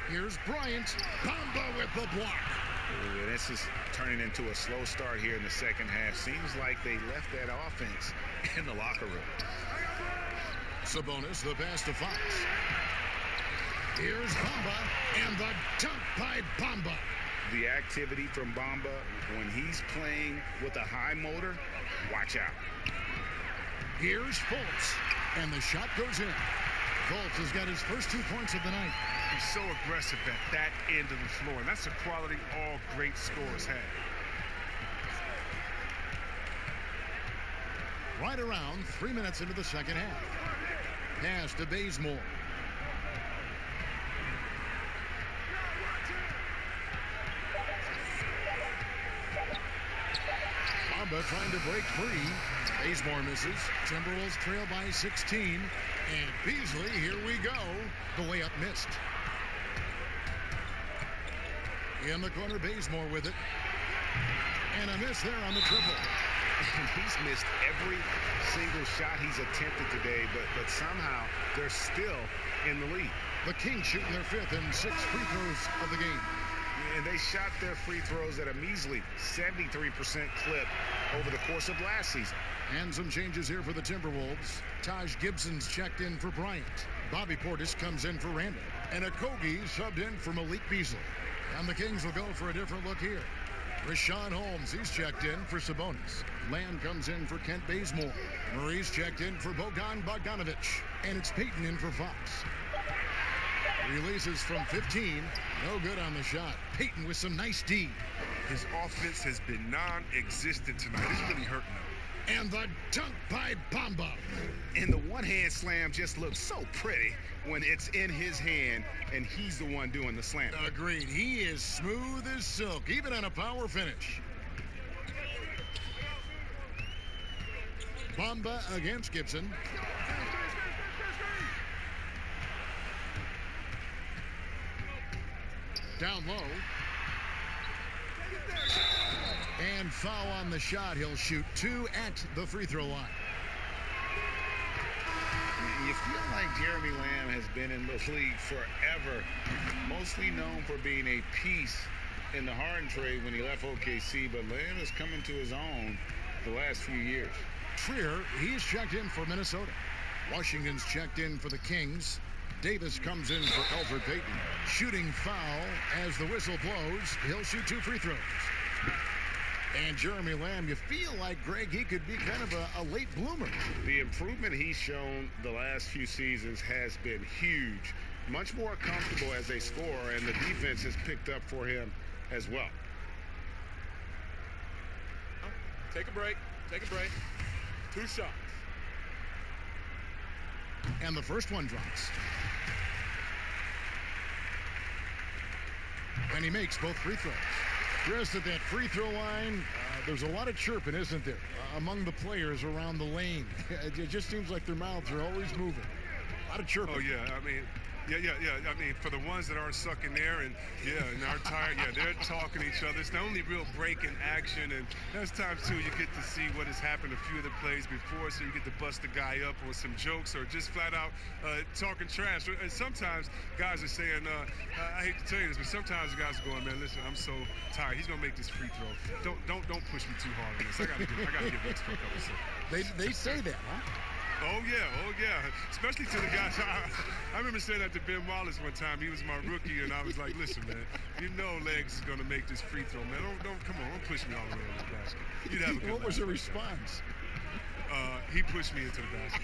Here's Bryant. Bamba with the block. Ooh, this is turning into a slow start here in the second half. Seems like they left that offense in the locker room. Sabonis, the pass to Fox. Here's Bamba, and the dunk by Bamba. The activity from Bamba, when he's playing with a high motor, watch out. Here's Fultz, and the shot goes in. Fultz has got his first 2 points of the night. He's so aggressive at that end of the floor, and that's a quality all great scorers have. Right around 3 minutes into the second half. Pass to Bazemore. Bamba trying to break free. Bazemore misses. Timberwolves trail by 16. And Beasley, here we go. The layup missed. In the corner, Bazemore with it. And a miss there on the triple. He's missed every single shot he's attempted today, but somehow they're still in the lead. The Kings shooting their 5th and 6th free throws of the game. And they shot their free throws at a measly 73% clip over the course of last season. And some changes here for the Timberwolves. Taj Gibson's checked in for Bryant. Bobby Portis comes in for Randall. And Okogie subbed in for Malik Beasley. And the Kings will go for a different look here. Rashawn Holmes, he's checked in for Sabonis. Lamb comes in for Kent Bazemore. Murray's checked in for Bogdanovich. And it's Payton in for Fox. Releases from 15. No good on the shot. Payton with some nice D. His offense has been non-existent tonight. It's really hurting him. And the dunk by Bamba. And the one-hand slam just looks so pretty when it's in his hand and he's the one doing the slam. Agreed. He is smooth as silk, even on a power finish. Bamba against Gibson. Down low. And foul on the shot. He'll shoot 2 at the free throw line. You feel like Jeremy Lamb has been in the league forever, mostly known for being a piece in the Harden trade when he left OKC, but Lamb is coming to his own the last few years. Trier, he's checked in for Minnesota. Washington's checked in for the Kings. Davis comes in for Elfrid Payton. Shooting foul as the whistle blows. He'll shoot 2 free throws. And Jeremy Lamb, you feel like, Greg, he could be kind of a late bloomer. The improvement he's shown the last few seasons has been huge. Much more comfortable as a scorer, and the defense has picked up for him as well. Take a break. Take a break. 2 shots. And the first one drops. And he makes both free throws. Dressed at that free throw line, There's a lot of chirping, isn't there, among the players around the lane. It just seems like their mouths are always moving. A lot of chirping. Oh, yeah. I mean, yeah. I mean, for the ones that aren't sucking there and are tired, they're talking to each other. It's the only real break in action. And there's times, too, you get to see what has happened a few of the plays before, so you get to bust the guy up on some jokes or just flat out talking trash. And sometimes guys are saying, I hate to tell you this, but sometimes the guys are going, man, listen, I'm so tired. He's going to make this free throw. Don't push me too hard on this. I got to give X for a couple seconds. They say that, huh? Oh, yeah. Especially to the guys. I remember saying that to Ben Wallace one time. He was my rookie, and I was like, listen, man, you know Legs is going to make this free throw, man. Come on, don't push me all the way into the basket. You'd have a good What was the response? He pushed me into the basket.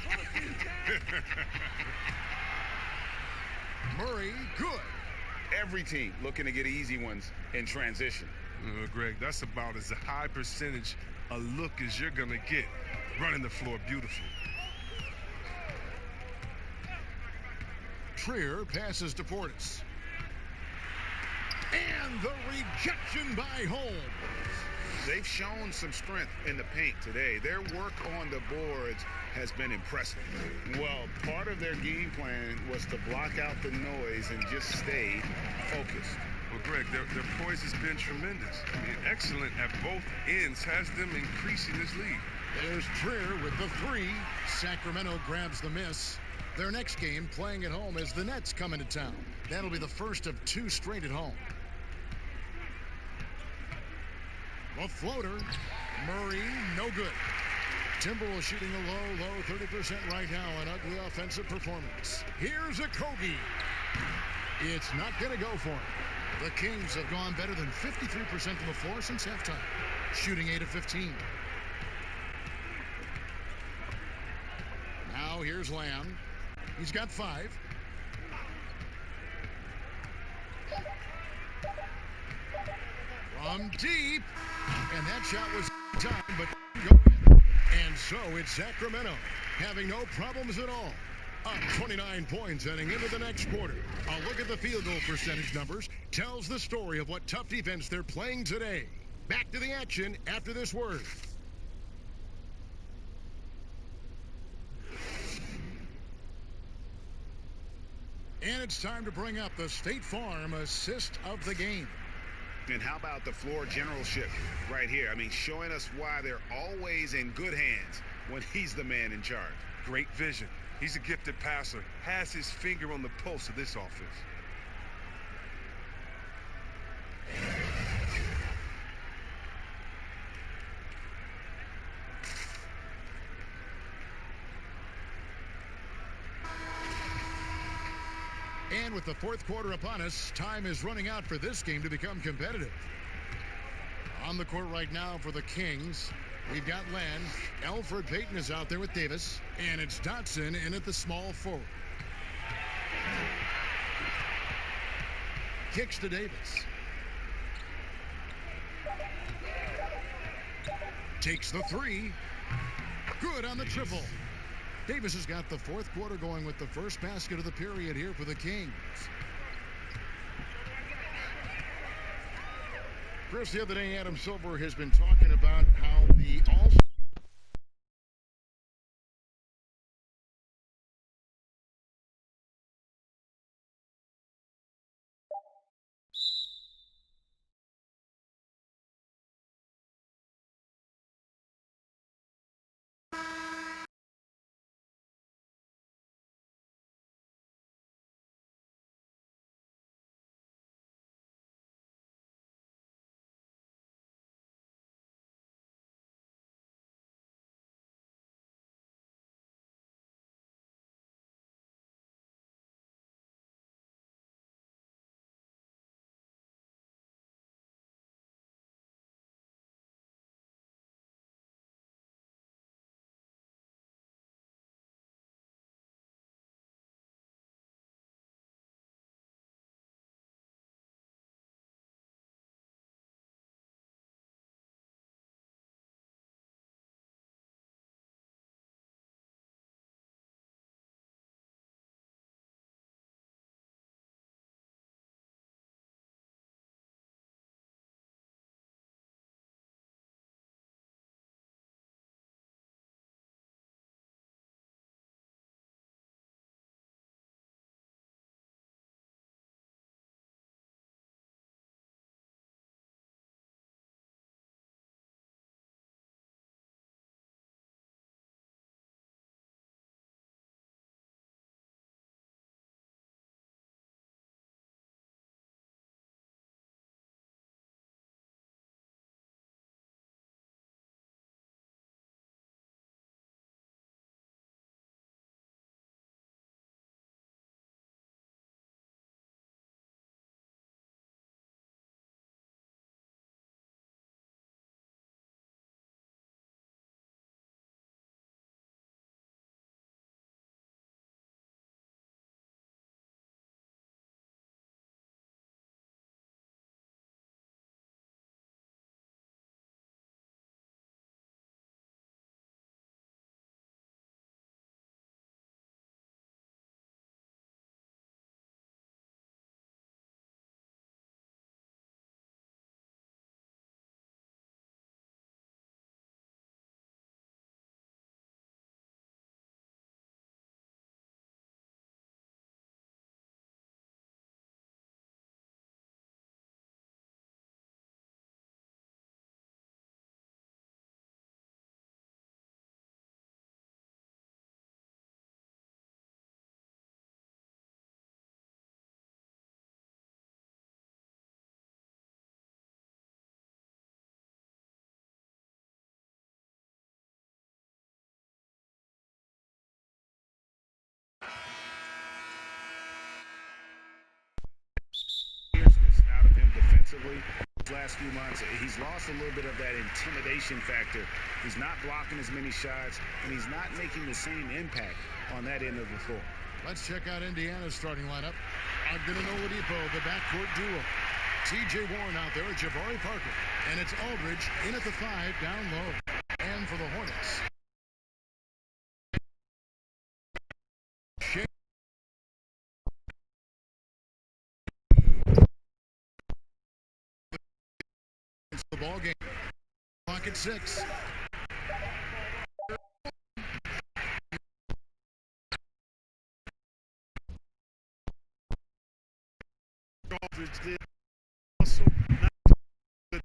Murray, good. Every team looking to get easy ones in transition. Greg, that's about as high percentage a look as you're going to get running the floor beautifully. Trier passes to Portis. And the rejection by Holmes. They've shown some strength in the paint today. Their work on the boards has been impressive. Well, part of their game plan was to block out the noise and just stay focused. Well, Greg, their poise has been tremendous. I mean, excellent at both ends, has them increasing this lead. There's Trier with the three. Sacramento grabs the miss. Their next game, playing at home, as the Nets come into town. That'll be the first of two straight at home. A floater. Murray, no good. Timberwolves shooting a low 30% right now. An ugly offensive performance. Here's a Kobe. It's not going to go for him. The Kings have gone better than 53% from the floor since halftime. Shooting 8 of 15. Now here's Lamb. He's got 5. From deep. And that shot was time, but go in. And so it's Sacramento having no problems at all. Up 29 points heading into the next quarter. A look at the field goal percentage numbers tells the story of what tough defense they're playing today. Back to the action after this word. And it's time to bring up the State Farm assist of the game. And how about the floor generalship right here? I mean, showing us why they're always in good hands when he's the man in charge. Great vision. He's a gifted passer. Has his finger on the pulse of this offense. And with the fourth quarter upon us, time is running out for this game to become competitive. On the court right now for the Kings, we've got Len. Elfrid Payton is out there with Davis. And it's Dotson in at the small forward. Kicks to Davis. Takes the three. Good on the triple. Davis has got the fourth quarter going with the first basket of the period here for the Kings. Chris, the other day, Adam Silver has been talking about how the All-Star defensively these last few months. He's lost a little bit of that intimidation factor. He's not blocking as many shots, and he's not making the same impact on that end of the floor. Let's check out Indiana's starting lineup. Ogden and Oladipo, the backcourt duo. T.J. Warren out there, Jabari Parker. And it's Aldridge in at the 5 down low. And for the Hornets, the ball game. Clock at 6. Aldridge did also not good.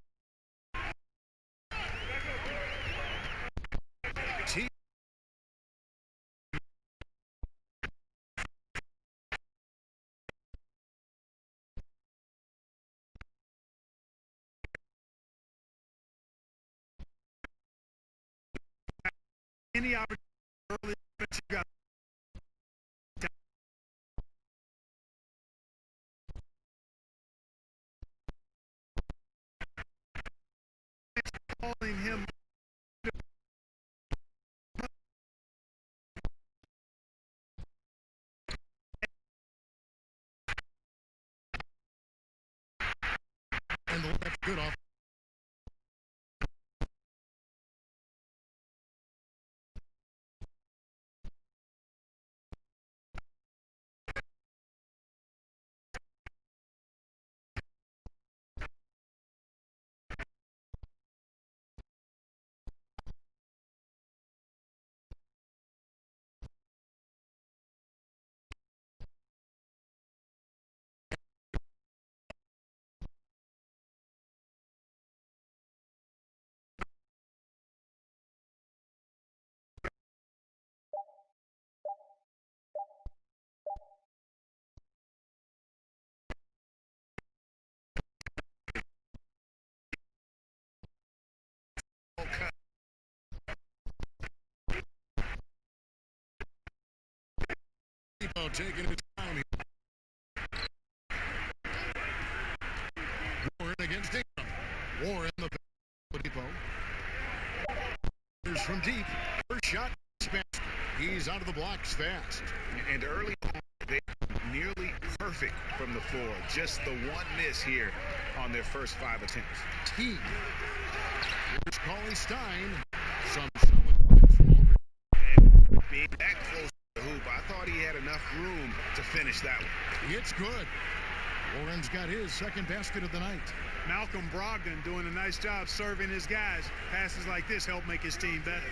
Any opportunity early, but you got calling him. And the left good off. Taking his time here. Warren against Ingram. Warren the depot. Here's from deep. First shot. He's out of the blocks fast. And early on, they nearly perfect from the floor. Just the one miss here on their first 5 attempts. Team. Here's Cauley Stein. Some solid. And being that close to the hoop, I thought he had enough room to finish that one. It's good. Warren's got his second basket of the night. Malcolm Brogdon doing a nice job serving his guys. Passes like this help make his team better.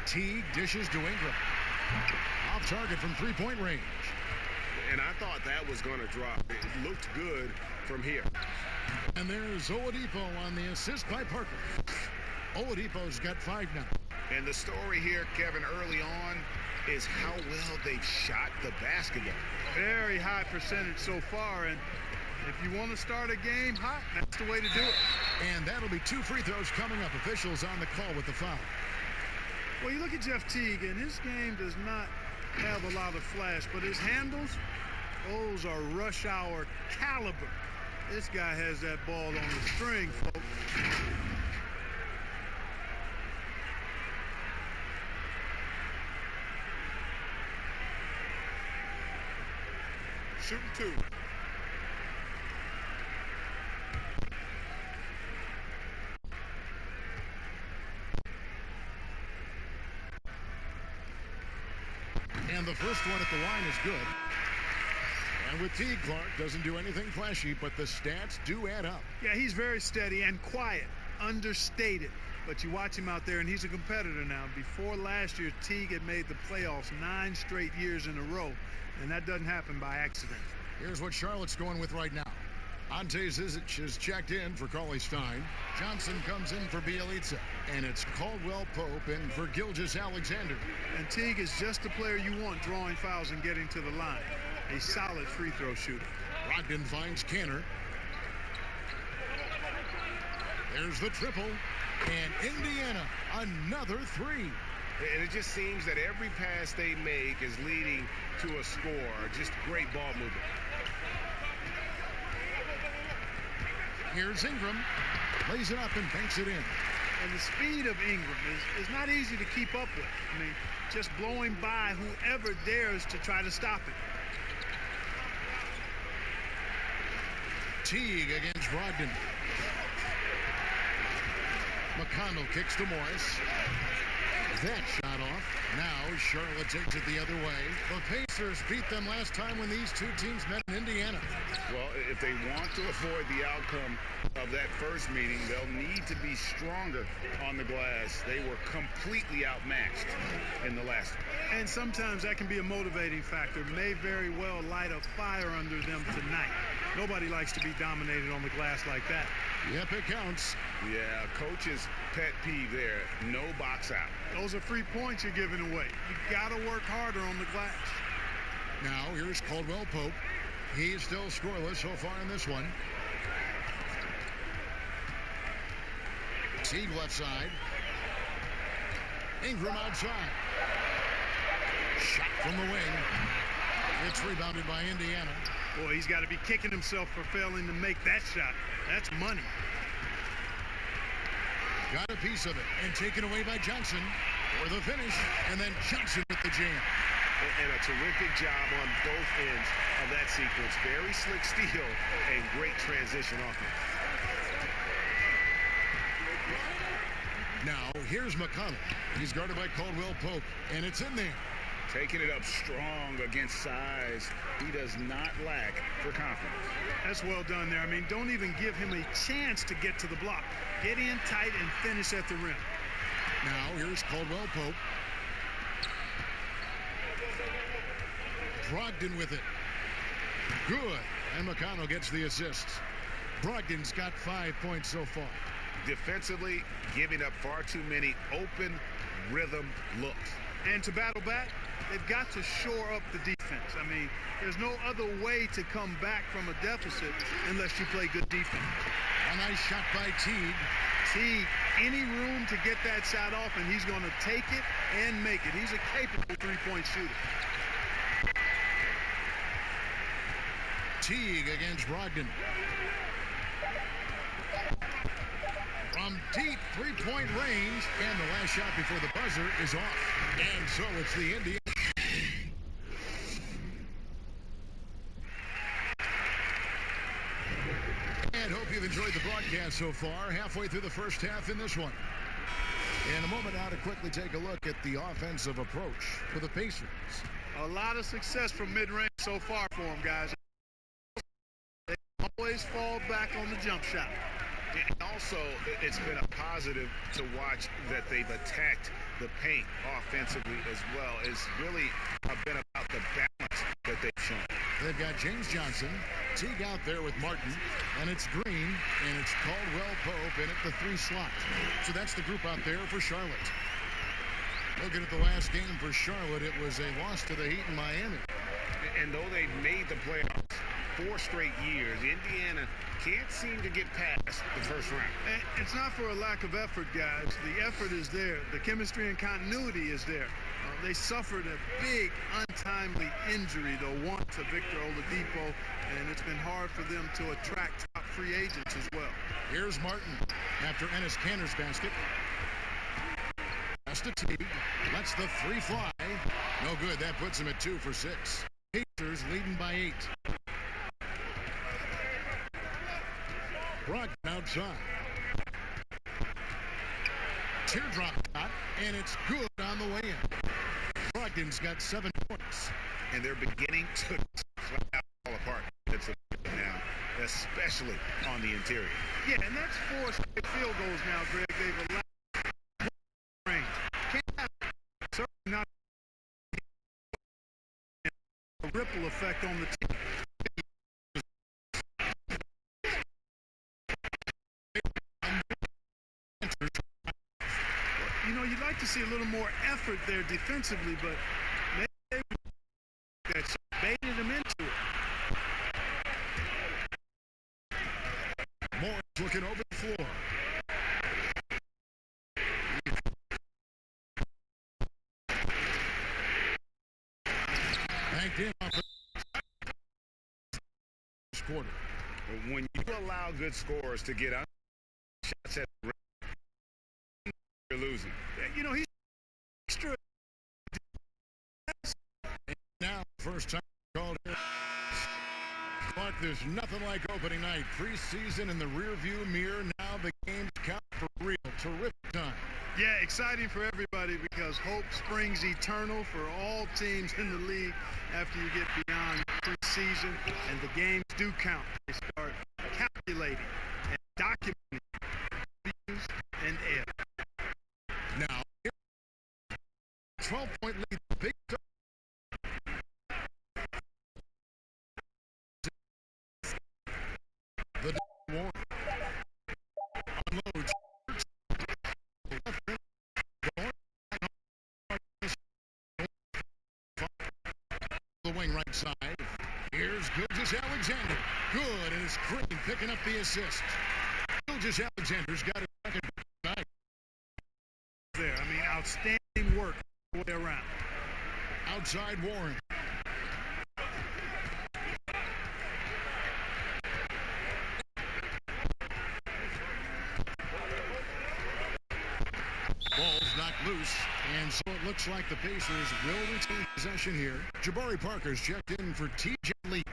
Teague dishes to Ingram. Off target from three-point range. And I thought that was going to drop. It looked good from here. And there's Oladipo on the assist by Parker. Oladipo's got 5 now. And the story here, Kevin, early on is how well they've shot the basketball. Very high percentage so far, and if you want to start a game hot, that's the way to do it. And that'll be 2 free throws coming up. Officials on the call with the foul. Well, you look at Jeff Teague, and his game does not have a lot of flash, but his handles, those are rush hour caliber. This guy has that ball on the string, folks. Shooting 2. And the first one at the line is good. And with Teague, Clark doesn't do anything flashy, but the stats do add up. Yeah, he's very steady and quiet, understated. But you watch him out there, and he's a competitor now. Before last year, Teague had made the playoffs 9 straight years in a row, and that doesn't happen by accident. Here's what Charlotte's going with right now. Ante Zizic is checked in for Cauley Stein. Johnson comes in for Bielitsa. And it's Caldwell Pope in for Gilgeous-Alexander. And Teague is just the player you want drawing fouls and getting to the line. A solid free throw shooter. Brogdon finds Kanter. There's the triple. And Indiana, another 3. And it just seems that every pass they make is leading to a score. Just great ball movement. Here's Ingram. Lays it up and banks it in. And the speed of Ingram is not easy to keep up with. I mean, just blowing by whoever dares to try to stop it. Teague against Brogdon. McConnell kicks to Morris. That shot off. Now Charlotte takes it the other way. The Pacers beat them last time when these two teams met in Indiana. Well, if they want to avoid the outcome of that first meeting, they'll need to be stronger on the glass. They were completely outmatched in the last one. And sometimes that can be a motivating factor. May very well light a fire under them tonight. Nobody likes to be dominated on the glass like that. Yep, it counts. Yeah, coach's pet peeve there. No box out. Those are free points you're giving away. You got to work harder on the glass. Now here's Caldwell Pope. He's still scoreless so far in this one. Teague left side. Ingram outside. Shot from the wing. It's rebounded by Indiana. Boy, he's got to be kicking himself for failing to make that shot. That's money. Got a piece of it and taken away by Johnson for the finish, and then Johnson with the jam. And a terrific job on both ends of that sequence. Very slick steal and great transition offense. Now, here's McConnell. He's guarded by Caldwell Pope, and it's in there. Taking it up strong against size. He does not lack for confidence. That's well done there. I mean, don't even give him a chance to get to the block. Get in tight and finish at the rim. Now, here's Caldwell Pope. Brogdon with it. Good. And McConnell gets the assist. Brogdon's got 5 points so far. Defensively, giving up far too many open rhythm looks. And to battle back, they've got to shore up the defense. I mean, there's no other way to come back from a deficit unless you play good defense. A nice shot by Teague. Teague, any room to get that shot off, and he's going to take it and make it. He's a capable three-point shooter. Teague against Brogdon. From deep three-point range, and the last shot before the buzzer is off. And so it's the Indiana. And hope you've enjoyed the broadcast so far. Halfway through the first half in this one. In a moment now to quickly take a look at the offensive approach for the Pacers. A lot of success from mid-range so far for them, guys. They always fall back on the jump shot. And also, it's been a positive to watch that they've attacked the paint offensively as well. It's really been about the balance that they've shown. They've got James Johnson, Teague out there with Martin, and it's Green, and it's Caldwell Pope in at the 3 slot. So that's the group out there for Charlotte. Looking at the last game for Charlotte, it was a loss to the Heat in Miami. And though they've made the playoffs 4 straight years, Indiana can't seem to get past the first round. And it's not for a lack of effort, guys. The effort is there. The chemistry and continuity is there. They suffered a big, untimely injury, the want to Victor Oladipo, and it's been hard for them to attract top free agents as well. Here's Martin after Enes Kanter's basket. Pass to Teague. Lets the 3 fly. No good. That puts him at 2 for 6. Pacers leading by 8. Brogdon outside. Teardrop shot, and it's good on the way in. Brogdon's got 7 points. And they're beginning to fall apart now, especially on the interior. Yeah, and that's 4 straight field goals now, Greg. They've allowed range. Can't have certainly not a ripple effect on the team. You know, you'd like to see a little more effort there defensively, but maybe that baited him into it. Morris looking over the floor. Banked in off the quarter. When you you allow good scorers to get shots at the rim, you're losing. You know, he's extra. Now, first time called here. Clark, there's nothing like opening night. Preseason in the rearview mirror. Now the games count for real. Terrific time. Yeah, exciting for everybody because hope springs eternal for all teams in the league after you get beyond preseason, and the games do count. They start calculating and documenting B's and L. Now, 12-point lead. Big the Warren unloads. The wing right side. Here's Gilgeous-Alexander. Good, and it's Green picking up the assist. Gilgeous-Alexander's got his second tonight. There, I mean, outstanding work all the way around. Outside Warren. Ball's knocked loose, and so it looks like the Pacers will retain possession here. Jabari Parker's checked in for T.J. Leaf.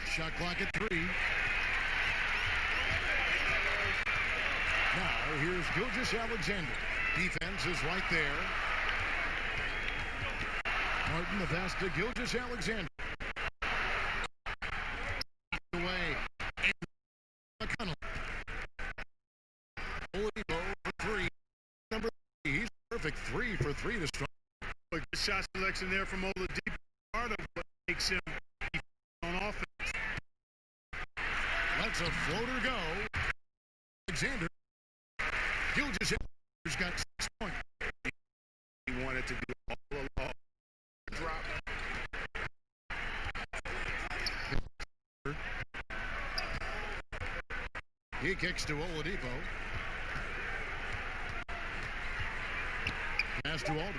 Shot clock at 3. Now, here's Gilgeous-Alexander. Defense is right there. Martin, the pass to Gilgeous-Alexander. Away. And McConnell. Oladipo for 3. Number 3. He's perfect. 3 for 3 to start. Good shot selection there from Oladipo. Part of what makes him on offense. Let's a floater go. Alexander. Gilgeous-Alexander's got 6 points. He wanted to do all along. Drop. He kicks to Oladipo. Pass to Aldridge.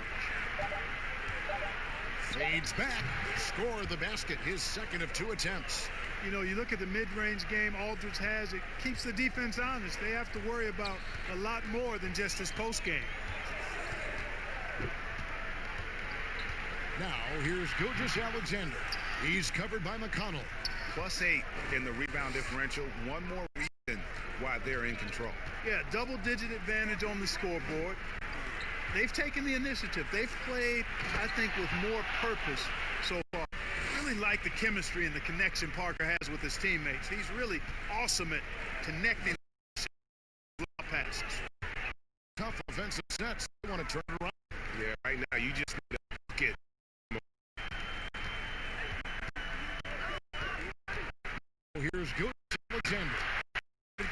Fades back. Score the basket. His second of 2 attempts. You know, you look at the mid-range game Aldridge has, it keeps the defense honest. They have to worry about a lot more than just his post game. Now, here's Gilgeous-Alexander. He's covered by McConnell. +8 in the rebound differential. One more reason why they're in control. Yeah, double-digit advantage on the scoreboard. They've taken the initiative. They've played, I think, with more purpose so far. Really like the chemistry and the connection Parker has with his teammates. He's really awesome at connecting passes. Tough offensive sets. They want to turn it around. Yeah, right now you just need to get. Here's Gilgeous-Alexander.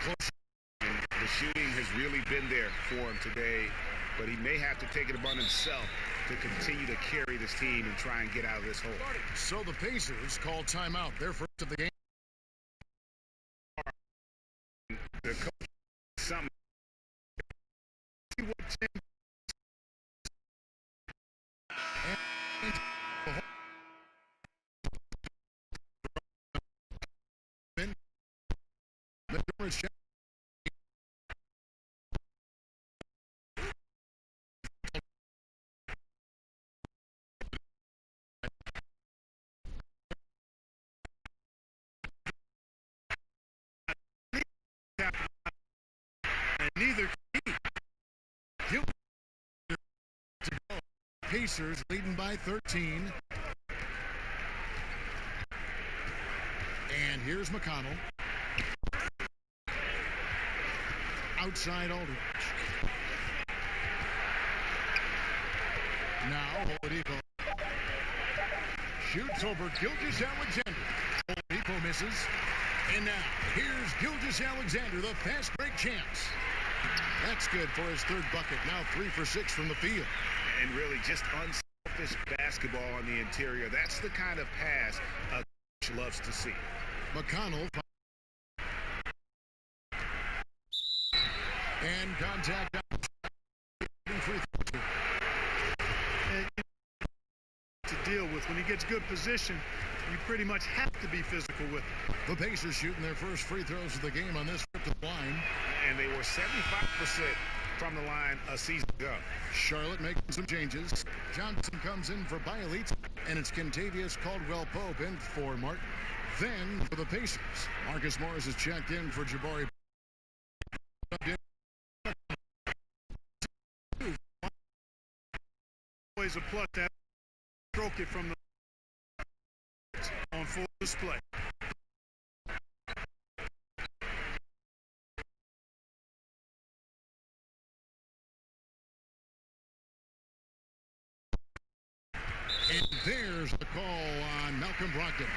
Close. And the shooting has really been there for him today, but he may have to take it upon himself to continue to carry this team and try and get out of this hole. So the Pacers call timeout. Their first of the game. The coach, something. Neither Pacers leading by 13. And here's McConnell. Outside Aldridge. Now Oladipo shoots over Gilgeous-Alexander. Oladipo misses. And now here's Gilgeous-Alexander, the fast break chance. That's good for his third bucket. Now 3 for 6 from the field. And really just unselfish basketball on the interior. That's the kind of pass a coach loves to see. McConnell. And contact. deal with. When he gets good position, you pretty much have to be physical with him. The Pacers shooting their first free throws of the game on this trip to the line. And they were 75% from the line a season ago. Charlotte making some changes. Johnson comes in for Bielitz, and it's Kentavious Caldwell-Pope in for Martin. Then for the Pacers, Marcus Morris is checked in for Jabari. Always a plus to stroke it from the on full display. And there's the call on Malcolm Brogdon.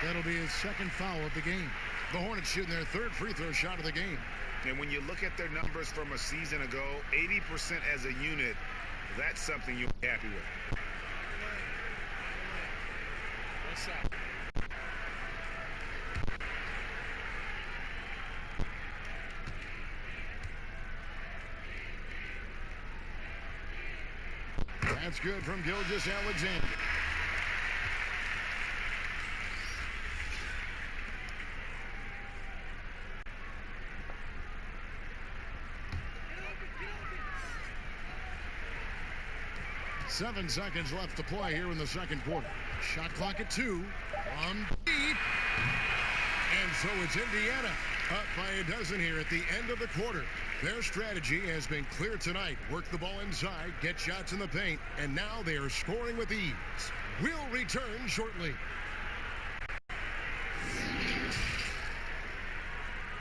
That'll be his second foul of the game. The Hornets shooting their third free throw shot of the game. And when you look at their numbers from a season ago, 80% as a unit, that's something you'll be happy with. What's up? That's good from Gilgeous-Alexander. Seven seconds left to play here in the second quarter. Shot clock at 2. On deep. And so it's Indiana up by a dozen here at the end of the quarter. Their strategy has been clear tonight. Work the ball inside, get shots in the paint, and now they are scoring with ease. We'll return shortly.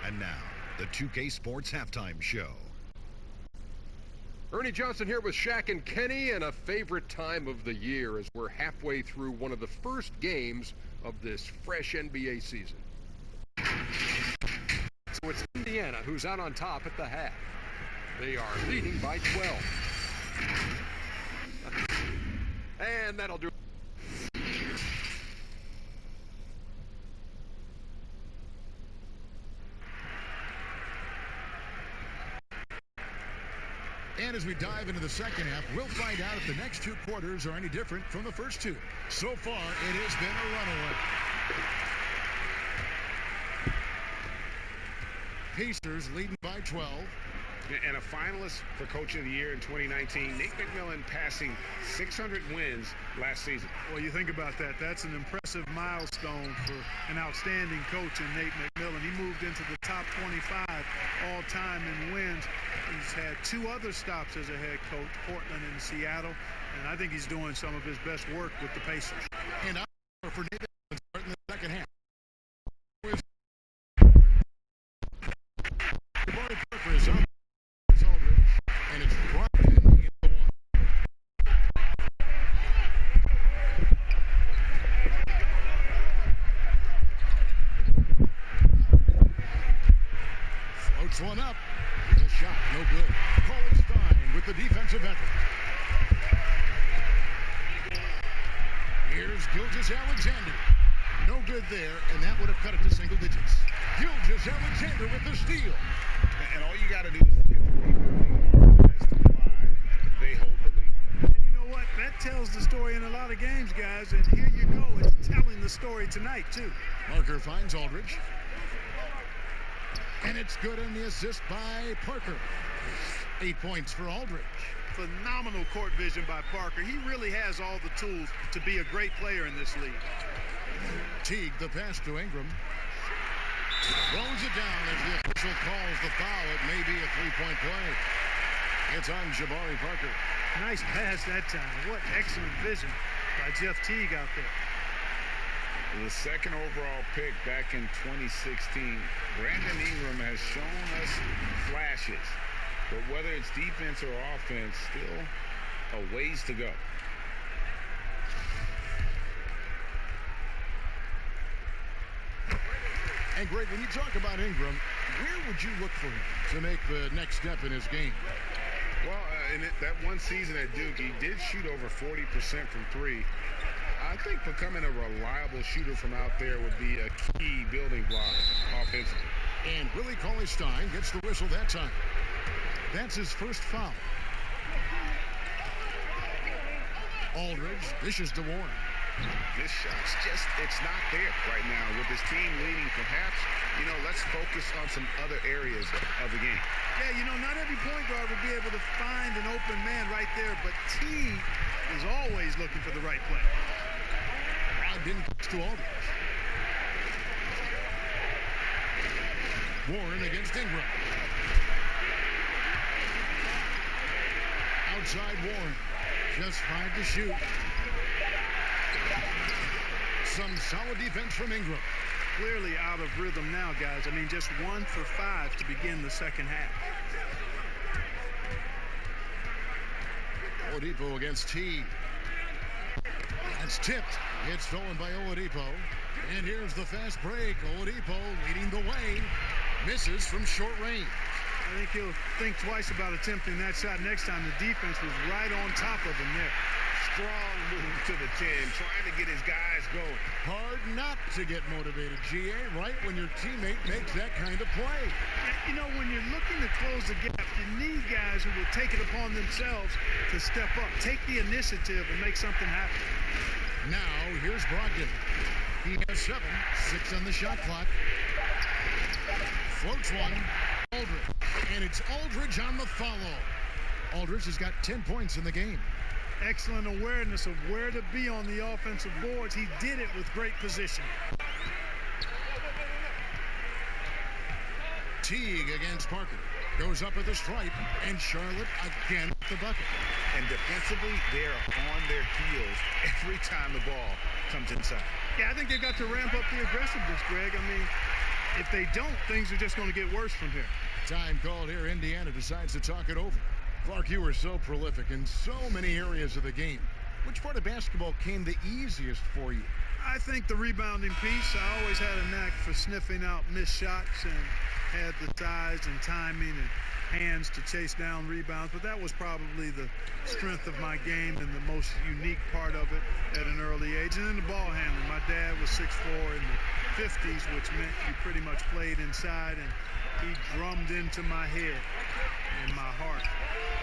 And now, the 2K Sports Halftime Show. Ernie Johnson here with Shaq and Kenny, and a favorite time of the year as we're halfway through one of the first games of this fresh NBA season. So it's Indiana who's out on top at the half. They are leading by 12. And that'll do it. And as we dive into the second half, we'll find out if the next two quarters are any different from the first two. So far, it has been a runaway. Pacers leading by 12. And a finalist for Coach of the Year in 2019, Nate McMillan passing 600 wins last season. Well, you think about that. That's an impressive milestone for an outstanding coach in Nate McMillan. He moved into the top 25 all-time in wins. He's had two other stops as a head coach, Portland and Seattle, and I think he's doing some of his best work with the Pacers. And for Nate McMillan starting the second half. Jabari Parker is up. And it's Brogdon in the one. Floats one up. The shot, no good. Stein with the defensive effort. Here's Gilgeous-Alexander. No good there, and that would have cut it to single digits. Gilgeous-Alexander with the steal. And all you got to do is get the lead. As to why they hold the lead. And you know what? That tells the story in a lot of games, guys. And here you go. It's telling the story tonight, too. Parker finds Aldridge. And it's good in the assist by Parker. 8 points for Aldridge. Phenomenal court vision by Parker. He really has all the tools to be a great player in this league. Teague, the pass to Ingram. Throws it down as the official calls the foul. It may be a three-point play. It's on Jabari Parker. Nice pass that time. What excellent vision by Jeff Teague out there. The second overall pick back in 2016, Brandon Ingram has shown us flashes. But whether it's defense or offense, still a ways to go. And Greg, when you talk about Ingram, where would you look for him to make the next step in his game? Well, in that one season at Duke, he did shoot over 40% from three. I think becoming a reliable shooter from out there would be a key building block offensively. And Willie Cauley-Stein gets the whistle that time. That's his first foul. Aldridge dishes to Warren. This shot's just, it's not there right now. With his team leading, perhaps, let's focus on some other areas of the game. Yeah, not every point guard will be able to find an open man right there, but T is always looking for the right play. Brogdon to Aldridge. Warren against Ingram. Outside Warren. Just 5 to shoot. Some solid defense from Ingram. Clearly out of rhythm now, guys. I mean, just 1 for 5 to begin the second half. Oladipo against T. That's tipped. It's stolen by Oladipo. And here's the fast break. Oladipo leading the way. Misses from short range. I think he'll think twice about attempting that shot next time. The defense was right on top of him there. Strong move to the 10, trying to get his guys going. Hard not to get motivated, GA, right when your teammate makes that kind of play. When you're looking to close the gap, you need guys who will take it upon themselves to step up, take the initiative, and make something happen. Now, here's Brogdon. He has 7, 6 on the shot clock. Floats one. Aldridge. And it's Aldridge on the follow. Aldridge has got 10 points in the game. Excellent awareness of where to be on the offensive boards. He did it with great position. Teague against Parker. Goes up at the stripe, and Charlotte again at the bucket. And defensively, they're on their heels every time the ball comes inside. Yeah, I think they've got to ramp up the aggressiveness, Greg. I mean, if they don't, things are just going to get worse from here. Time called here. Indiana decides to talk it over. Clark, you were so prolific in so many areas of the game. Which part of basketball came the easiest for you? I think the rebounding piece. I always had a knack for sniffing out missed shots and had the size and timing and hands to chase down rebounds. But that was probably the strength of my game and the most unique part of it at an early age. And then the ball handling. My dad was 6'4" in the 50s, which meant you pretty much played inside, and he drummed into my head and my heart.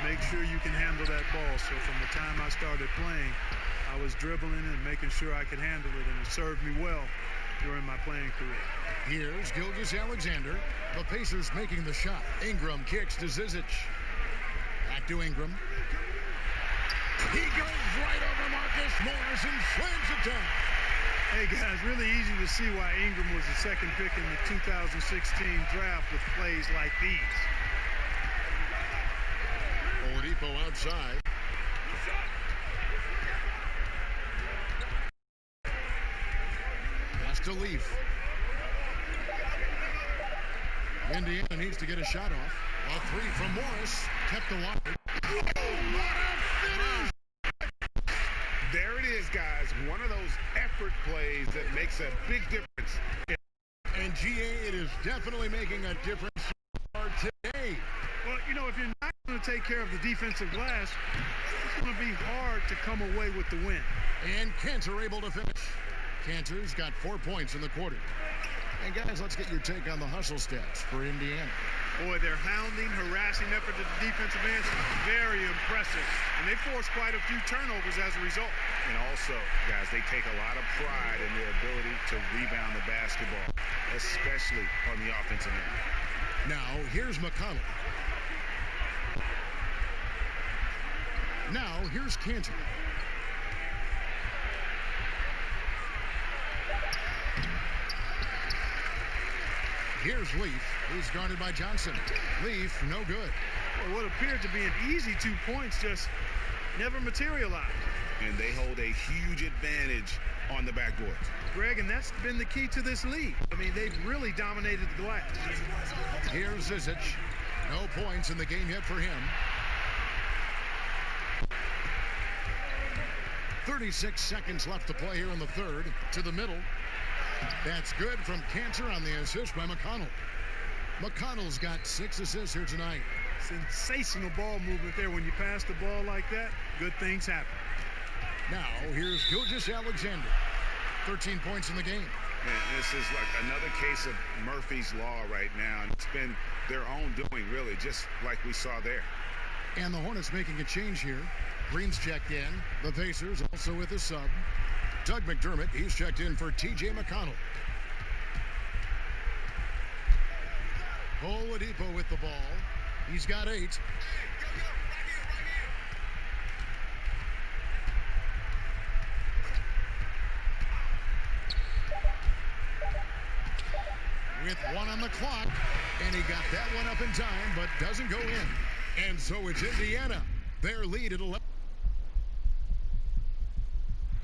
Make sure you can handle that ball. So from the time I started playing, I was dribbling and making sure I could handle it, and it served me well during my playing career. Here's Gilgeous-Alexander. The Pacers making the shot. Ingram kicks to Zizic. Back to Ingram. He goes right over Marcus Morris and slams it down. Hey, guys, really easy to see why Ingram was the second pick in the 2016 draft with plays like these. Oladipo outside. Pass to Leaf. Indiana needs to get a shot off. A 3 from Morris. Kept alive. Oh, what a finish! There it is, guys. One of those effort plays that makes a big difference. And GA, it is definitely making a difference today. Well, if you're not going to take care of the defensive glass, it's going to be hard to come away with the win. And Cantor able to finish. Cantor's got 4 points in the quarter. And guys, let's get your take on the hustle stats for Indiana. Boy, their hounding, harassing effort at the defensive end, very impressive. And they forced quite a few turnovers as a result. And also, guys, they take a lot of pride in their ability to rebound the basketball, especially on the offensive end. Now, here's McConnell. Now, here's Cantor. Here's Leaf. He's guarded by Johnson. Leaf, no good. Well, what appeared to be an easy 2 points just never materialized. And they hold a huge advantage on the backboard. Greg, and that's been the key to this league. I mean, they've really dominated the glass. Here's Zizic. No points in the game yet for him. 36 seconds left to play here in the third. To the middle. That's good from Cantor on the assist by McConnell. McConnell's got 6 assists here tonight. Sensational ball movement there. When you pass the ball like that, good things happen. Now, here's Gilgeous-Alexander. 13 points in the game. Man, this is like another case of Murphy's Law right now. And it's been their own doing, really, just like we saw there. And the Hornets making a change here. Green's checked in. The Pacers also with a sub. Doug McDermott, he's checked in for T.J. McConnell. Oladipo with the ball. He's got 8. With 1 on the clock, and he got that one up in time, but doesn't go in. And so it's Indiana. Their lead at 11.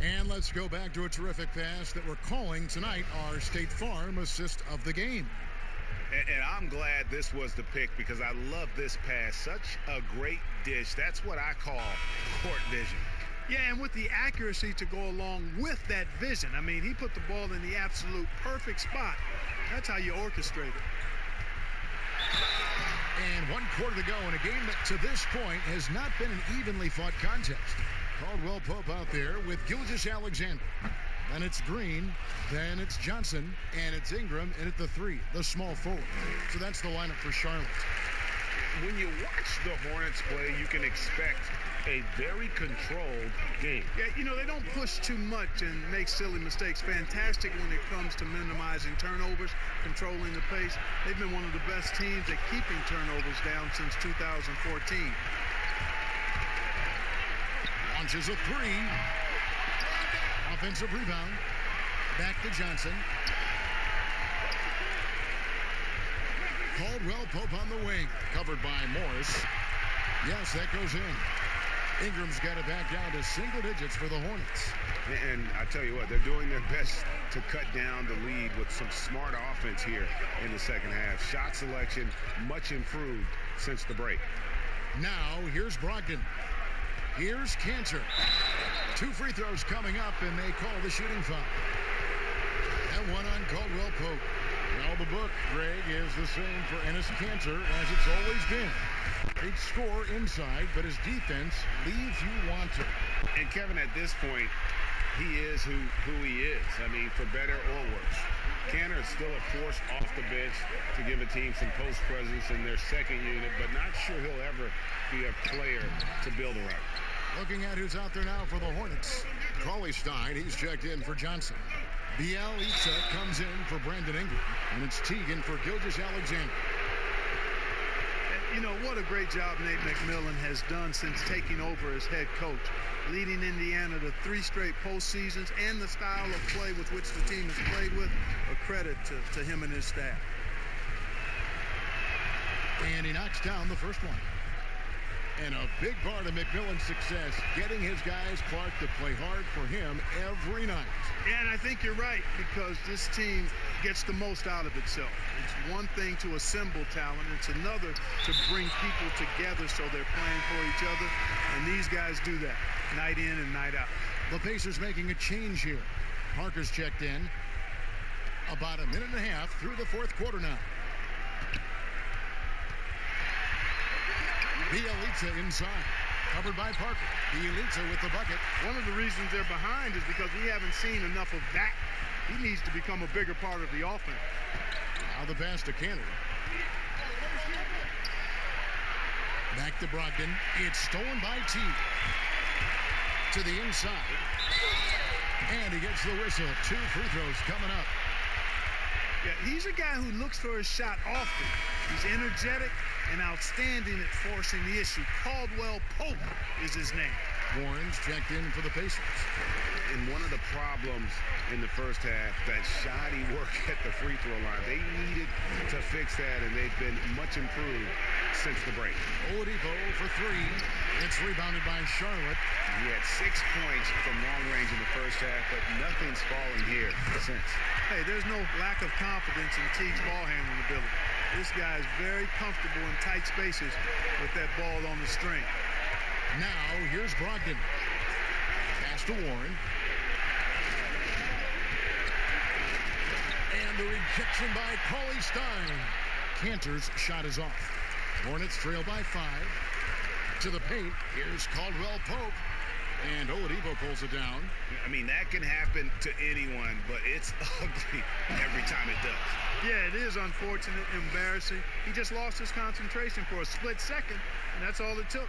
And let's go back to a terrific pass that we're calling tonight our State Farm assist of the game. And I'm glad this was the pick because I love this pass. Such a great dish. That's what I call court vision. Yeah, and with the accuracy to go along with that vision. I mean, he put the ball in the absolute perfect spot. That's how you orchestrate it. And 1 quarter to go in a game that to this point has not been an evenly fought contest. Caldwell Pope out there with Gilgeous-Alexander. Then it's Green, then it's Johnson, and it's Ingram, and at the 3, the small forward. So that's the lineup for Charlotte. When you watch the Hornets play, you can expect a very controlled game. Yeah, you know, they don't push too much and make silly mistakes. Fantastic when it comes to minimizing turnovers, controlling the pace. They've been one of the best teams at keeping turnovers down since 2014. Launches a 3. Offensive rebound. Back to Johnson. Caldwell Pope on the wing. Covered by Morris. Yes, that goes in. Ingram's got it back down to single digits for the Hornets. And I tell you what, they're doing their best to cut down the lead with some smart offense here in the second half. Shot selection much improved since the break. Now, here's Brogdon. Here's Cantor. 2 free throws coming up, and they call the shooting foul. And 1 on Caldwell Pope. Well, the book, Greg, is the same for Enes Kanter as it's always been. Great score inside, but his defense leaves you wanting. And Kevin, at this point, he is who he is. I mean, for better or worse. Kanter is still a force off the bench to give a team some post presence in their second unit, but not sure he'll ever be a player to build around. Looking at who's out there now for the Hornets. Cauley Stein, he's checked in for Johnson. Bielitsa comes in for Brandon Ingram. And it's Teagan for Gilgeous-Alexander. You know, what a great job Nate McMillan has done since taking over as head coach. Leading Indiana to 3 straight postseasons and the style of play with which the team has played with. A credit to him and his staff. And he knocks down the first one. And a big part of McMillan's success, getting his guys, Clark, to play hard for him every night. Yeah, and I think you're right, because this team gets the most out of itself. It's one thing to assemble talent. It's another to bring people together so they're playing for each other. And these guys do that night in and night out. The Pacers making a change here. Parker's checked in. About a minute and a half through the 4th quarter now. Bielitsa inside. Covered by Parker. Bielitsa with the bucket. One of the reasons they're behind is because we haven't seen enough of that. He needs to become a bigger part of the offense. Now the pass to Cantor. Back to Brogdon. It's stolen by T. To the inside. And he gets the whistle. 2 free throws coming up. Yeah, he's a guy who looks for his shot often. He's energetic and outstanding at forcing the issue. Caldwell Pope is his name. Warren's checked in for the Pacers. And one of the problems in the first half, that shoddy work at the free throw line. They needed to fix that, and they've been much improved since the break. Oladipo for 3. It's rebounded by Charlotte. He had 6 points from long range in the first half, but nothing's fallen here since. Hey, there's no lack of confidence in Teague's ball handling ability. This guy is very comfortable in tight spaces with that ball on the string. Now, here's Brogdon. Pass to Warren. And the rejection by Cauley Stein. Cantor's shot is off. Hornets trail by 5. To the paint. Here's Caldwell Pope. And Oladipo pulls it down. I mean, that can happen to anyone, but it's ugly every time it does. Yeah, it is unfortunate, embarrassing. He just lost his concentration for a split second, and that's all it took.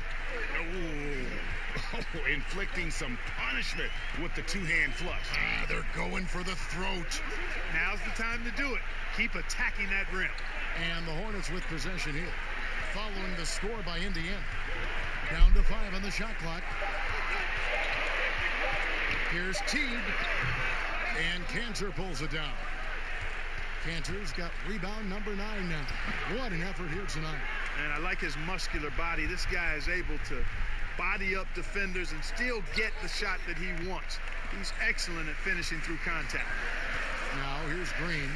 Inflicting some punishment with the two-hand flush. They're going for the throat. Now's the time to do it. Keep attacking that rim. And the Hornets with possession here, following the score by Indiana. Down to 5 on the shot clock. Here's Teague, and Cantor pulls it down. Cantor's got rebound number 9 now. What an effort here tonight. And I like his muscular body. This guy is able to body up defenders and still get the shot that he wants. He's excellent at finishing through contact. Now here's Green.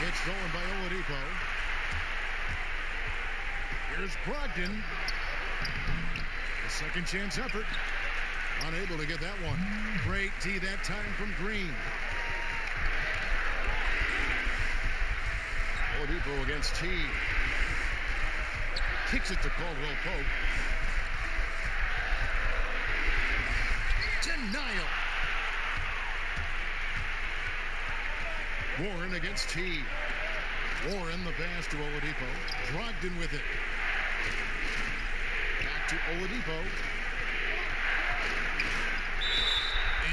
It's stolen by Oladipo. Here's Brogdon. A second chance effort. Unable to get that one. Great D that time from Green. Oladipo against T. Kicks it to Caldwell Pope. Denial. Warren against T. Warren the pass to Oladipo. Brogdon with it. Back to Oladipo.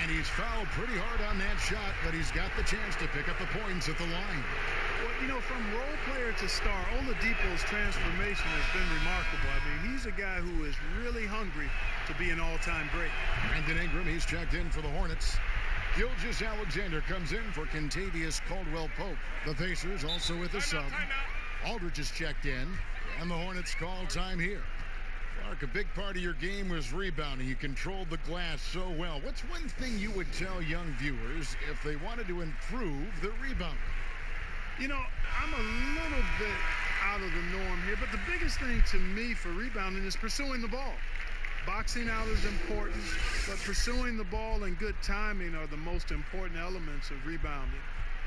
And he's fouled pretty hard on that shot, but he's got the chance to pick up the points at the line. Well, you know, from role player to star, Oladipo's transformation has been remarkable. I mean, he's a guy who is really hungry to be an all-time great. Brandon Ingram, he's checked in for the Hornets. Gilgeous-Alexander comes in for Kentavious Caldwell-Pope. The Pacers also with a sub. Aldridge is checked in, and the Hornets call time here. Clark, a big part of your game was rebounding. You controlled the glass so well. What's one thing you would tell young viewers if they wanted to improve their rebounding? You know, I'm a little bit out of the norm here, but the biggest thing to me for rebounding is pursuing the ball. Boxing out is important, but pursuing the ball and good timing are the most important elements of rebounding.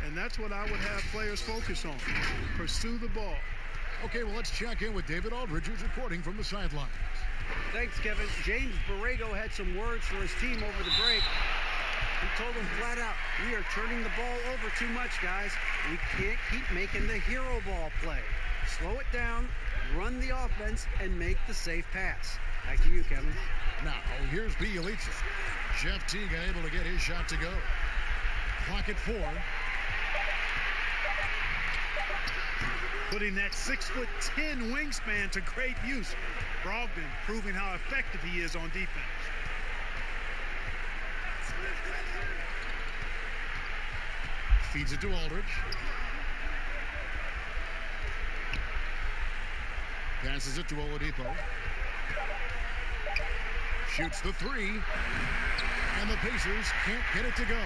And that's what I would have players focus on. Pursue the ball. Okay, well, let's check in with David Aldridge, who's reporting from the sidelines. Thanks, Kevin. James Borrego had some words for his team over the break. He told them flat out, we are turning the ball over too much, guys. We can't keep making the hero ball play. Slow it down, run the offense, and make the safe pass. Back to you, Kevin. Now, here's Bjelica. Jeff Teague able to get his shot to go. Clock at 4. Putting that 6'10" wingspan to great use. Brogdon proving how effective he is on defense. Feeds it to Aldridge. Passes it to Oladipo. Shoots the 3. And the Pacers can't get it to go.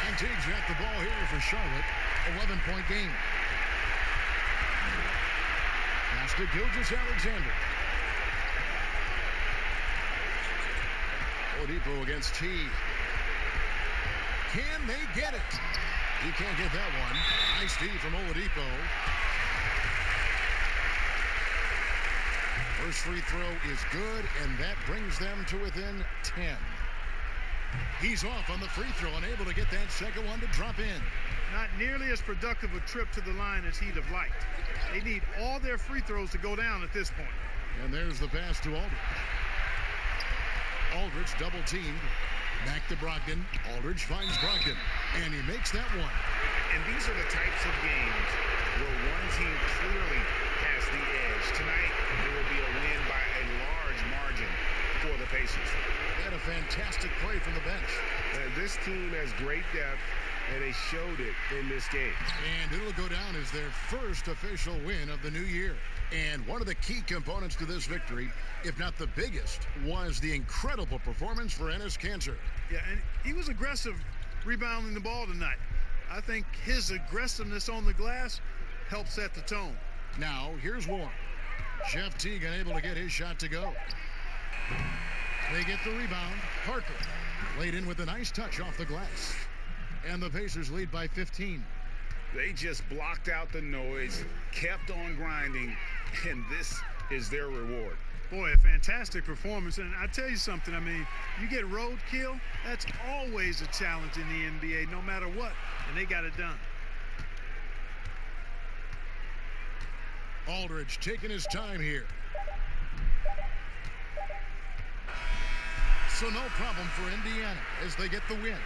And Teague's got the ball here for Charlotte. 11-point game. Pass to Gilgeous-Alexander. Oladipo against T. Can they get it? He can't get that one. Nice D from Oladipo. First free throw is good, and that brings them to within 10. He's off on the free throw, unable to get that second one to drop in. Not nearly as productive a trip to the line as he'd have liked. They need all their free throws to go down at this point. And there's the pass to Aldridge. Aldridge double teamed. Back to Brogdon. Aldridge finds Brogdon, and he makes that one. And these are the types of games where one team clearly has the edge. Tonight, it will be a win by a large margin for the Pacers. They had a fantastic play from the bench. This team has great depth, and they showed it in this game. And it'll go down as their first official win of the new year. And one of the key components to this victory, if not the biggest, was the incredible performance for Enes Kanter. Yeah, and he was aggressive rebounding the ball tonight. I think his aggressiveness on the glass helped set the tone. Now, here's Warren. Jeff Teague unable to get his shot to go. They get the rebound. Parker laid in with a nice touch off the glass. And the Pacers lead by 15. They just blocked out the noise, kept on grinding, and this is their reward. Boy, a fantastic performance. And I tell you something, I mean, you get roadkill, that's always a challenge in the NBA, no matter what. And they got it done. Aldridge taking his time here. So no problem for Indiana as they get the win.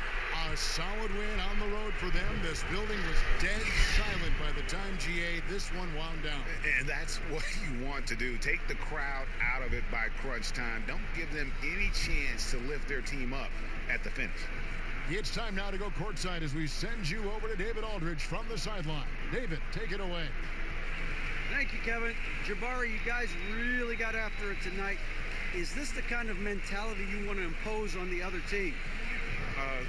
A solid win on the road for them. This building was dead silent by the time, GA, this one wound down. And that's what you want to do. Take the crowd out of it by crunch time. Don't give them any chance to lift their team up at the finish. It's time now to go courtside as we send you over to David Aldridge from the sideline. David, take it away. Thank you, Kevin. Jabari, you guys really got after it tonight. Is this the kind of mentality you want to impose on the other team?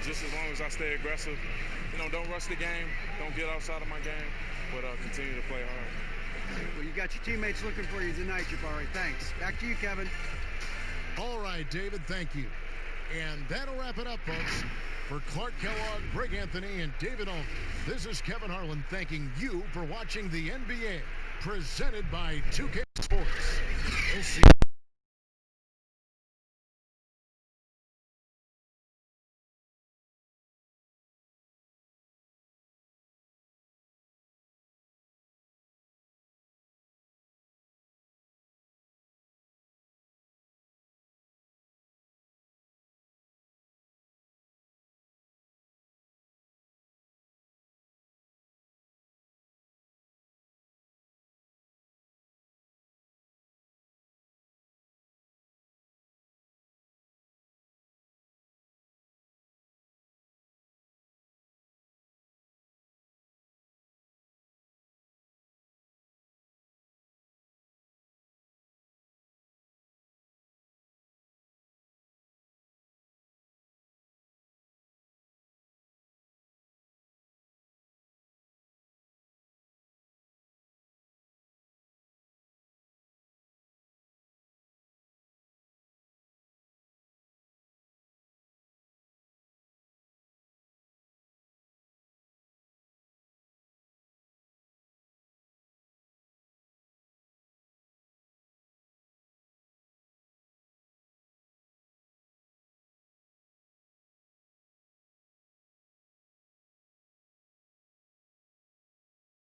Just as long as I stay aggressive, don't rush the game, don't get outside of my game, but continue to play hard. Well, you got your teammates looking for you tonight, Jabari. Thanks. Back to you, Kevin. All right, David, thank you. And that'll wrap it up, folks. For Clark Kellogg, Greg Anthony, and David Aldridge, this is Kevin Harlan thanking you for watching the NBA, presented by 2K Sports. We'll see you.